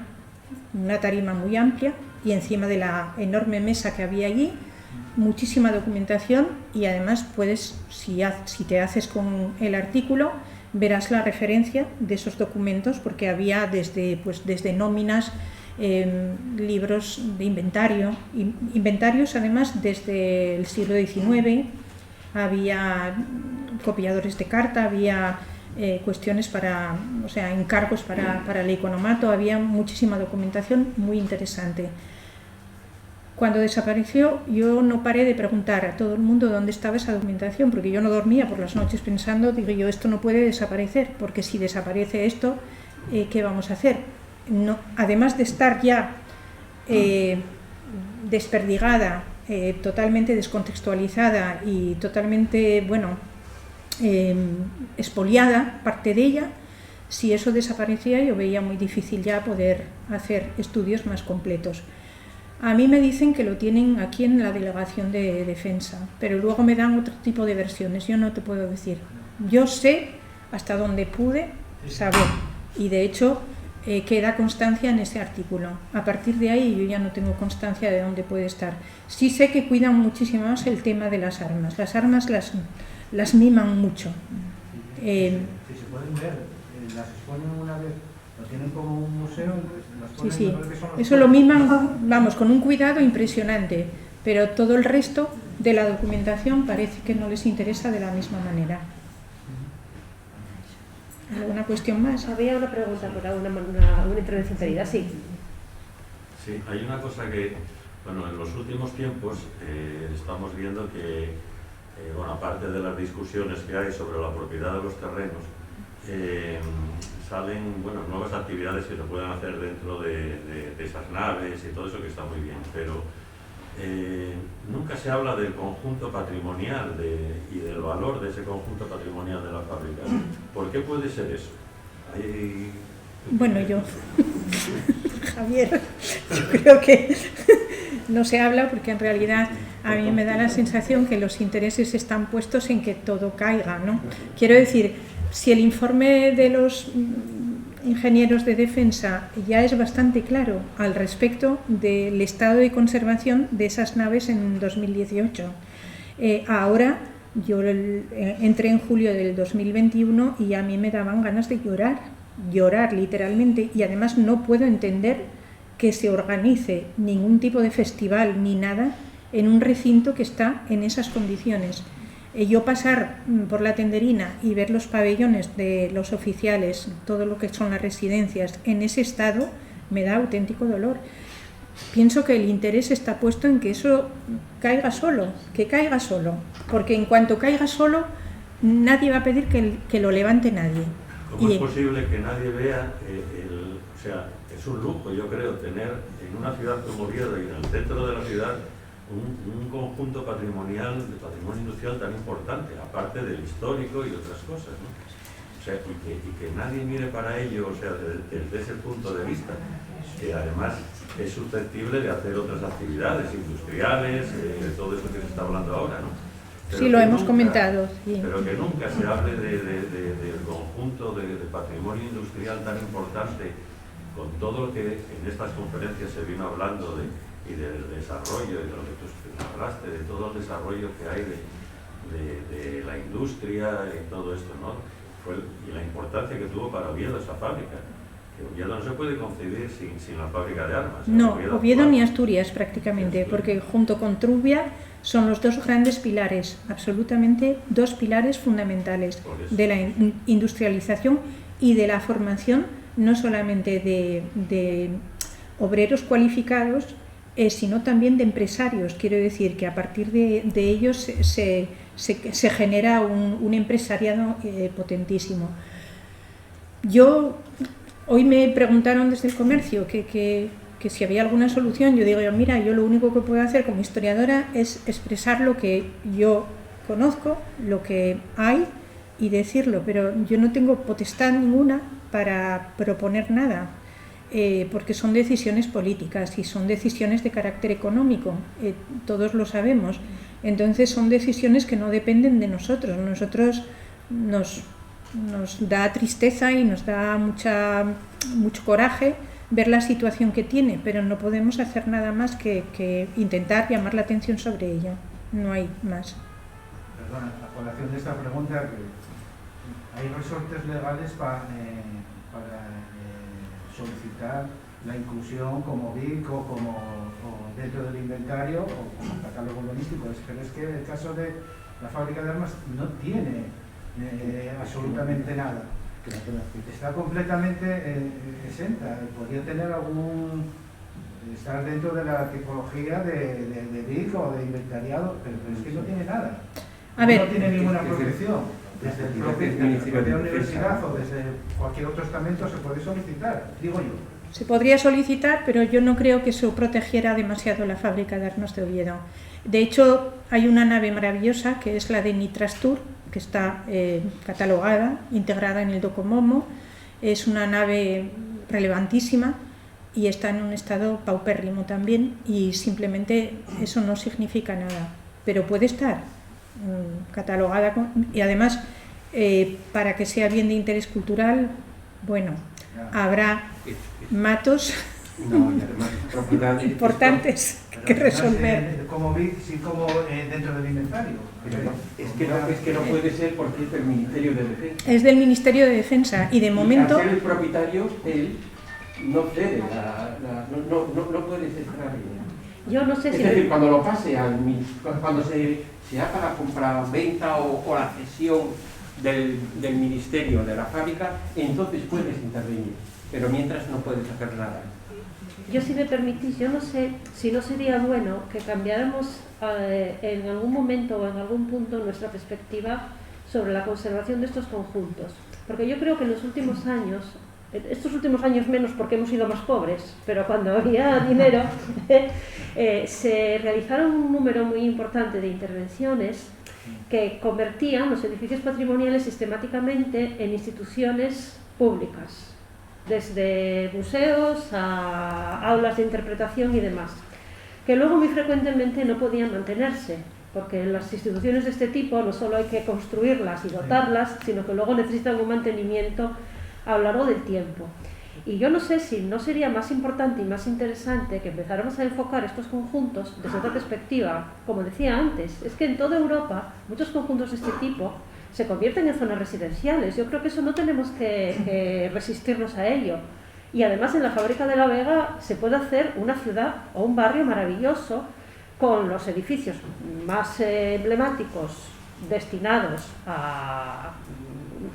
una tarima muy amplia, y encima de la enorme mesa que había allí, muchísima documentación, y además puedes, si te haces con el artículo, verás la referencia de esos documentos, porque había desde nóminas, libros de inventarios además desde el siglo XIX, había copiadores de carta, había cuestiones encargos para el economato, había muchísima documentación muy interesante. Cuando desapareció, yo no paré de preguntar a todo el mundo dónde estaba esa documentación, porque yo no dormía por las noches pensando, digo yo, esto no puede desaparecer, porque si desaparece esto, ¿qué vamos a hacer? No, además de estar ya desperdigada, totalmente descontextualizada y totalmente, expoliada parte de ella, si eso desaparecía yo veía muy difícil ya poder hacer estudios más completos. A mí me dicen que lo tienen aquí en la delegación de defensa, pero luego me dan otro tipo de versiones, yo no te puedo decir. Yo sé hasta donde pude saber, y de hecho queda constancia en ese artículo. A partir de ahí yo ya no tengo constancia de dónde puede estar. Sí sé que cuidan muchísimo más el tema de las armas las miman mucho. Si se pueden ver, las exponen una vez lo tienen como un museo, las Sí, ponen, sí, me parece que son los eso lo miman, vamos, con un cuidado impresionante, pero todo el resto de la documentación parece que no les interesa de la misma manera. ¿Alguna cuestión más? Había una pregunta por una intervención pedida, sí. Sí, hay una cosa que, bueno, en los últimos tiempos estamos viendo que, bueno, aparte de las discusiones que hay sobre la propiedad de los terrenos, salen, bueno, nuevas actividades que se pueden hacer dentro de esas naves y todo eso, que está muy bien, pero nunca se habla del conjunto patrimonial y del valor de ese conjunto patrimonial de la fábrica. ¿Por qué puede ser eso? Bueno, Javier, yo creo que no se habla porque en realidad a mí me da la sensación que los intereses están puestos en que todo caiga, ¿no? Quiero decir, si el informe de los ingenieros de defensa ya es bastante claro al respecto del estado de conservación de esas naves en 2018. Ahora yo entré en julio del 2021 y a mí me daban ganas de llorar literalmente, y además no puedo entender que se organice ningún tipo de festival ni nada en un recinto que está en esas condiciones. Yo pasar por la Tenderina y ver los pabellones de los oficiales, todo lo que son las residencias, en ese estado, me da auténtico dolor. Pienso que el interés está puesto en que eso caiga solo, porque en cuanto caiga solo, nadie va a pedir que lo levante nadie. ¿Cómo es posible que nadie vea o sea, es un lujo, yo creo, tener en una ciudad como Oviedo y en el centro de la ciudad un conjunto patrimonial, de patrimonio industrial tan importante, aparte del histórico y otras cosas, ¿no? O sea, y que nadie mire para ello, o sea, desde ese punto de vista, que además es susceptible de hacer otras actividades industriales, todo eso que se está hablando ahora, ¿no? Pero sí, lo hemos comentado. Sí. Pero que nunca se hable del conjunto de patrimonio industrial tan importante, con todo lo que en estas conferencias se vino hablando y del desarrollo, y de lo que tú hablaste, de todo el desarrollo que hay de la industria y todo esto, ¿no? Y la importancia que tuvo para Oviedo esa fábrica. Que Oviedo no se puede concebir sin la fábrica de armas. No, Oviedo ni Asturias prácticamente, porque junto con Trubia son los dos grandes pilares, absolutamente dos pilares fundamentales de la industrialización y de la formación, no solamente de obreros cualificados, sino también de empresarios. Quiero decir que a partir de ellos se genera un empresariado potentísimo. Hoy me preguntaron desde el comercio que si había alguna solución. Yo digo, mira, yo lo único que puedo hacer como historiadora es expresar lo que yo conozco, lo que hay, y decirlo, pero yo no tengo potestad ninguna para proponer nada. Porque son decisiones políticas y son decisiones de carácter económico, todos lo sabemos. Entonces son decisiones que no dependen de nosotros. Nosotros nos da tristeza y nos da mucho coraje ver la situación que tiene, pero no podemos hacer nada más que intentar llamar la atención sobre ella. No hay más. Perdona, a colación de esta pregunta, que hay resortes legales para solicitar la inclusión como BIC o dentro del inventario o como catálogo urbanístico, pero es que el caso de la fábrica de armas no tiene absolutamente nada, está completamente exenta. Podría tener estar dentro de la tipología de BIC o de inventariado, pero es que no tiene nada. No tiene ninguna protección. Desde la propia universidad o desde cualquier otro estamento se puede solicitar, digo yo. Se podría solicitar, pero yo no creo que eso protegiera demasiado la fábrica de armas de Oviedo. De hecho, hay una nave maravillosa que es la de Nitrastur, que está catalogada, integrada en el Docomomo. Es una nave relevantísima y está en un estado paupérrimo también, y simplemente eso no significa nada, pero puede estar catalogada y además para que sea bien de interés cultural, bueno, habrá matos No, y además propiedades importantes que resolver. Como BIC, sí, como dentro del inventario. Es que no puede ser porque es del Ministerio de Defensa. Es del Ministerio de Defensa y de momento... Y al ser el propietario, él no cede, no puede ceder a ella. Yo no sé Es si... decir, cuando lo pase cuando se haga la compra-venta o la cesión del ministerio de la fábrica, entonces puedes intervenir, pero mientras no puedes hacer nada. Yo, si me permitís, yo no sé si no sería bueno que cambiáramos en algún momento o en algún punto nuestra perspectiva sobre la conservación de estos conjuntos, porque yo creo que en los últimos años, estos últimos años menos porque hemos sido más pobres, pero cuando había dinero se realizaron un número muy importante de intervenciones que convertían los edificios patrimoniales sistemáticamente en instituciones públicas, desde museos a aulas de interpretación y demás, que luego muy frecuentemente no podían mantenerse, porque las instituciones de este tipo no solo hay que construirlas y dotarlas, sino que luego necesitan un mantenimiento a lo largo del tiempo. Y yo no sé si no sería más importante y más interesante que empezáramos a enfocar estos conjuntos desde otra perspectiva. Como decía antes, es que en toda Europa muchos conjuntos de este tipo se convierten en zonas residenciales. Yo creo que eso no tenemos que resistirnos a ello. Y además en la Fábrica de la Vega se puede hacer una ciudad o un barrio maravilloso con los edificios más emblemáticos destinados a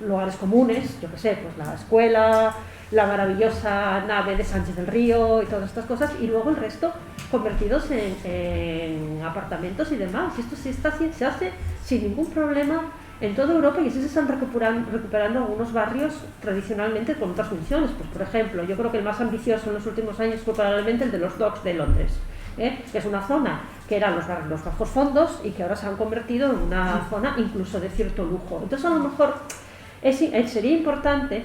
lugares comunes, yo que sé, pues la escuela, la maravillosa nave de Sánchez del Río y todas estas cosas, y luego el resto convertidos en apartamentos y demás. Y esto se hace sin ningún problema en toda Europa, y así se están recuperando algunos barrios tradicionalmente con otras funciones. Pues, por ejemplo, yo creo que el más ambicioso en los últimos años fue probablemente el de los Docks de Londres, que es una zona que eran los bajos fondos y que ahora se han convertido en una zona incluso de cierto lujo. Entonces, a lo mejor sería importante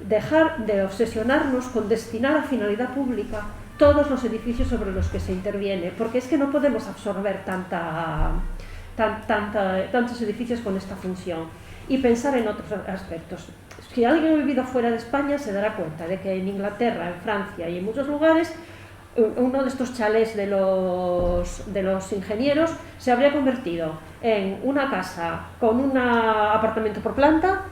dejar de obsesionarnos con destinar a finalidad pública todos los edificios sobre los que se interviene, porque es que no podemos absorber tantos edificios con esta función, y pensar en otros aspectos. Si alguien ha vivido fuera de España se dará cuenta de que en Inglaterra, en Francia y en muchos lugares, uno de estos chalés de los ingenieros se habría convertido en una casa con un apartamento por planta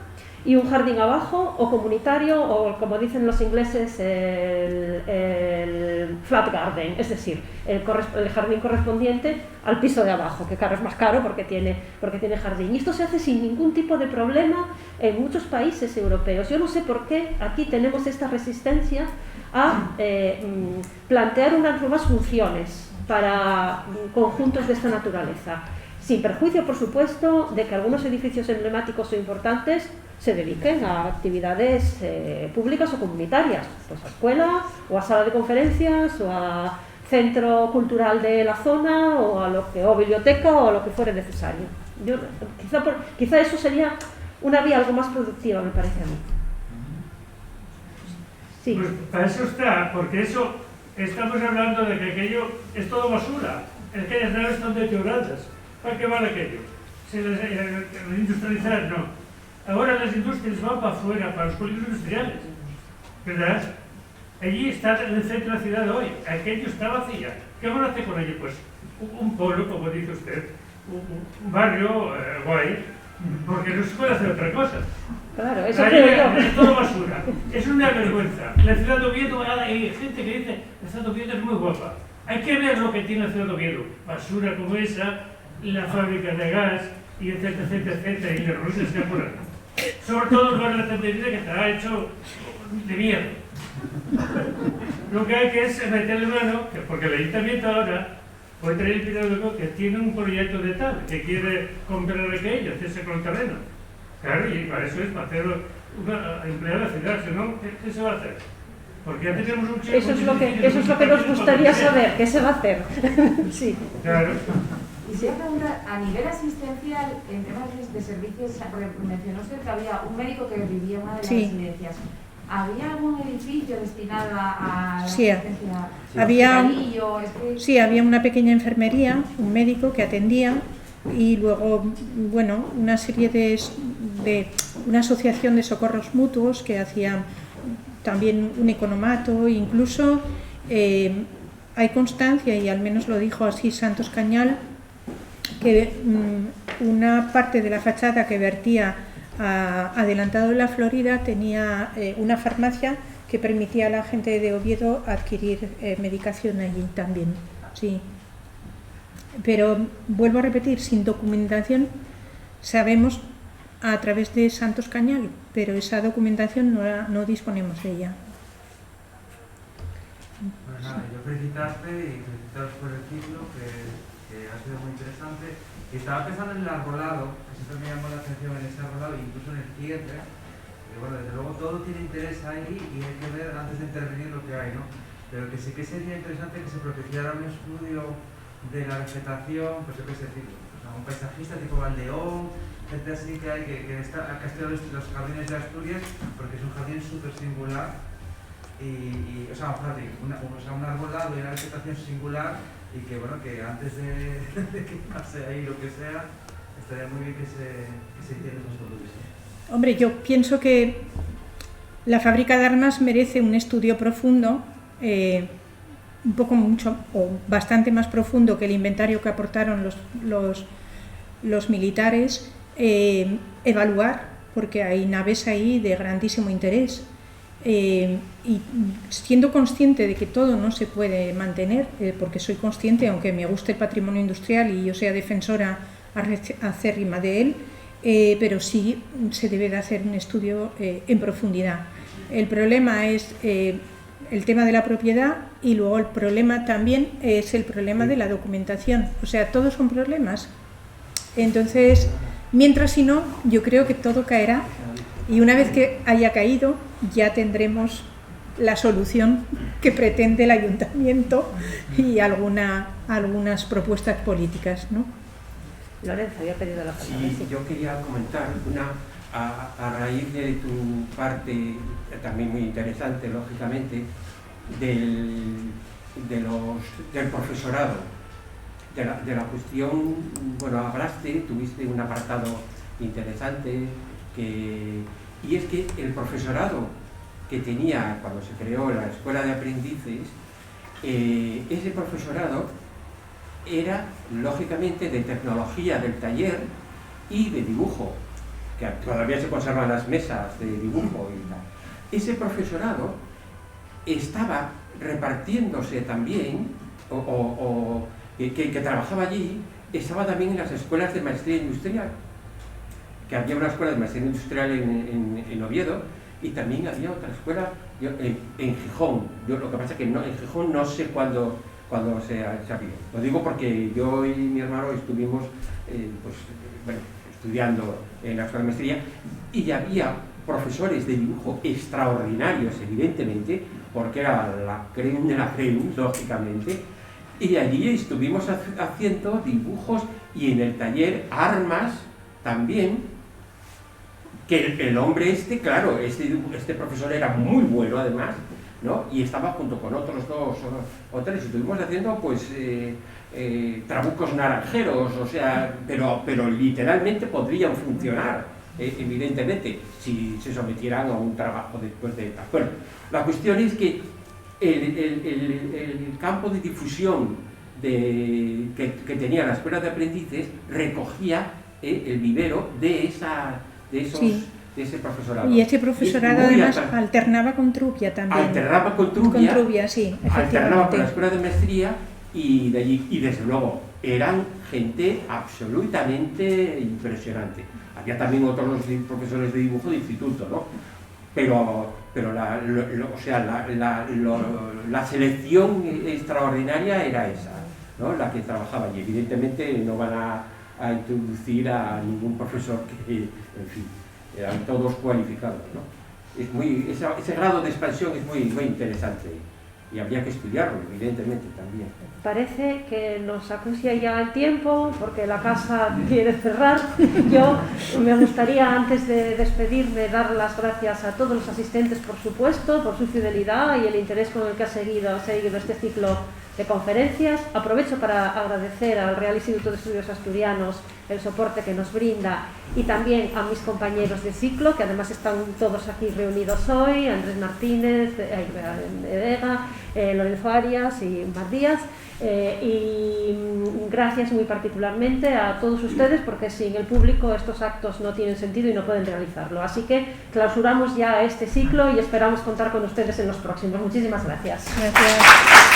y un jardín abajo, o comunitario, o como dicen los ingleses, el flat garden, es decir, el jardín correspondiente al piso de abajo, que claro, es más caro porque tiene jardín. Y esto se hace sin ningún tipo de problema en muchos países europeos. Yo no sé por qué aquí tenemos esta resistencia a plantear unas nuevas funciones para conjuntos de esta naturaleza, sin perjuicio, por supuesto, de que algunos edificios emblemáticos o importantes se dediquen a actividades públicas o comunitarias, pues a escuela, o a sala de conferencias, o a centro cultural de la zona, o biblioteca, o a lo que fuere necesario. Quizá eso sería una vía algo más productiva, me parece a mí. Sí. Pues para eso está, porque eso estamos hablando de que aquello es todo basura, aquellas naves están deterioradas. ¿Para qué vale aquello? Industrializar, no. Ahora las industrias van para afuera, para los polígonos industriales, ¿verdad? Allí está en el centro de la ciudad hoy, aquello está vacía. ¿Qué van a hacer con ello? Pues un pueblo, como dice usted, un barrio guay, porque no se puede hacer otra cosa. Claro, eso creo yo. Es todo basura, es una vergüenza. La ciudad de Oviedo, hay gente que dice, la ciudad de Oviedo es muy guapa. Hay que ver lo que tiene la ciudad de Oviedo. Basura como esa, la fábrica de gas, y etcétera, etcétera, etcétera, y los rusos que apuran. Sobre todo el barrio de la Tenderina, que está hecho de miedo. Lo que hay que es meterle mano, porque el ayuntamiento ahora puede traer el periódico que tiene un proyecto de tal, que quiere comprar aquello, hacerse con el terreno. Claro, y para eso es para hacerlo emplear la ciudad, si no, ¿qué se va a hacer? Porque ya tenemos un chico. Eso es lo que nos gustaría saber, ¿qué se va a hacer? Sí. Claro. Y si preguntar, a nivel asistencial, en temas de servicios, porque mencionó usted que había un médico que vivía en una de las residencias. ¿Había algún edificio destinado a la asistencia? Sí, había una pequeña enfermería, un médico que atendía, y luego, bueno, una serie de una asociación de socorros mutuos que hacía también un economato, incluso hay constancia, y al menos lo dijo así Santos Cañal, que una parte de la fachada que vertía a Adelantado de la Florida tenía una farmacia que permitía a la gente de Oviedo adquirir medicación allí también. Sí. Pero vuelvo a repetir, sin documentación sabemos a través de Santos Cañal, pero esa documentación no disponemos de ella. Pues nada, yo felicitarte y felicitaros por el ciclo, que ha sido muy interesante. Y estaba pensando en el arbolado, que siempre me llamó la atención en ese arbolado, incluso en el cierre. Y bueno, desde luego todo tiene interés ahí y hay que ver antes de intervenir lo que hay, ¿no? Pero que sí que sería interesante que se propiciara un estudio de la vegetación, pues yo qué sé decir, o sea, un paisajista tipo Valdeón, gente así que hay que ha estudiado los jardines de Asturias, porque es un jardín súper singular. O sea, un arbolado y una vegetación singular, y que bueno, que antes de que pase ahí lo que sea, estaría muy bien que se hiciera ese estudio. Hombre, yo pienso que la fábrica de armas merece un estudio profundo, un poco mucho o bastante más profundo que el inventario que aportaron los militares, evaluar, porque hay naves ahí de grandísimo interés. Y siendo consciente de que todo no se puede mantener, porque soy consciente, aunque me guste el patrimonio industrial y yo sea defensora acérrima de él, pero sí se debe de hacer un estudio en profundidad. El problema es el tema de la propiedad, y luego el problema también es el problema de la documentación. O sea, todos son problemas. Entonces, mientras si no, yo creo que todo caerá, y una vez que haya caído ya tendremos la solución que pretende el ayuntamiento y algunas propuestas políticas, ¿no? Lorenzo había pedido la palabra. Sí, yo quería comentar a raíz de tu parte, también muy interesante, lógicamente, del profesorado, de la cuestión. Bueno, hablaste, tuviste un apartado interesante, y es que el profesorado que tenía cuando se creó la Escuela de Aprendices, ese profesorado era lógicamente de tecnología del taller y de dibujo, que todavía se conservan las mesas de dibujo y tal. Ese profesorado estaba repartiéndose también, que trabajaba allí, estaba también en las escuelas de maestría industrial, que había una escuela de maestría industrial en Oviedo, y también había otra escuela en Gijón. Lo que pasa es que en Gijón no sé cuándo se abrió. Lo digo porque yo y mi hermano estuvimos estudiando en la escuela de maestría, y había profesores de dibujo extraordinarios, evidentemente, porque era la crème de la crème, lógicamente, y allí estuvimos haciendo dibujos, y en el taller armas también, que el hombre claro, este profesor era muy bueno además, ¿no? Y estaba junto con otros dos o tres, y estuvimos haciendo pues trabucos naranjeros, o sea, pero literalmente podrían funcionar, evidentemente, si se sometieran a un trabajo después de tal. Bueno, la cuestión es que el campo de difusión que tenía la Escuela de Aprendices recogía el vivero de ese profesorado. Y ese profesorado además alternaba con Trubia también. Alternaba con Trubia, sí, alternaba con la Escuela de Maestría, y de allí, y desde luego eran gente absolutamente impresionante. Había también otros profesores de dibujo de instituto, ¿no? Pero la selección extraordinaria era esa, ¿no? La que trabajaba allí. Evidentemente no van a introducir a ningún profesor que, en fin, eran todos cualificados, ¿no? Ese grado de expansión es muy, muy interesante, y habría que estudiarlo, evidentemente, también. Parece que nos acucia ya el tiempo, porque la casa quiere cerrar. Yo me gustaría, antes de despedirme, dar las gracias a todos los asistentes, por supuesto, por su fidelidad y el interés con el que ha seguido este ciclo de conferencias. Aprovecho para agradecer al Real Instituto de Estudios Asturianos el soporte que nos brinda y también a mis compañeros de ciclo, que además están todos aquí reunidos hoy, Andrés Martínez, Vega, Lorenzo Arias y Mar Díaz. Y gracias muy particularmente a todos ustedes, porque sin el público estos actos no tienen sentido y no pueden realizarlo. Así que clausuramos ya este ciclo y esperamos contar con ustedes en los próximos. Muchísimas gracias. Gracias.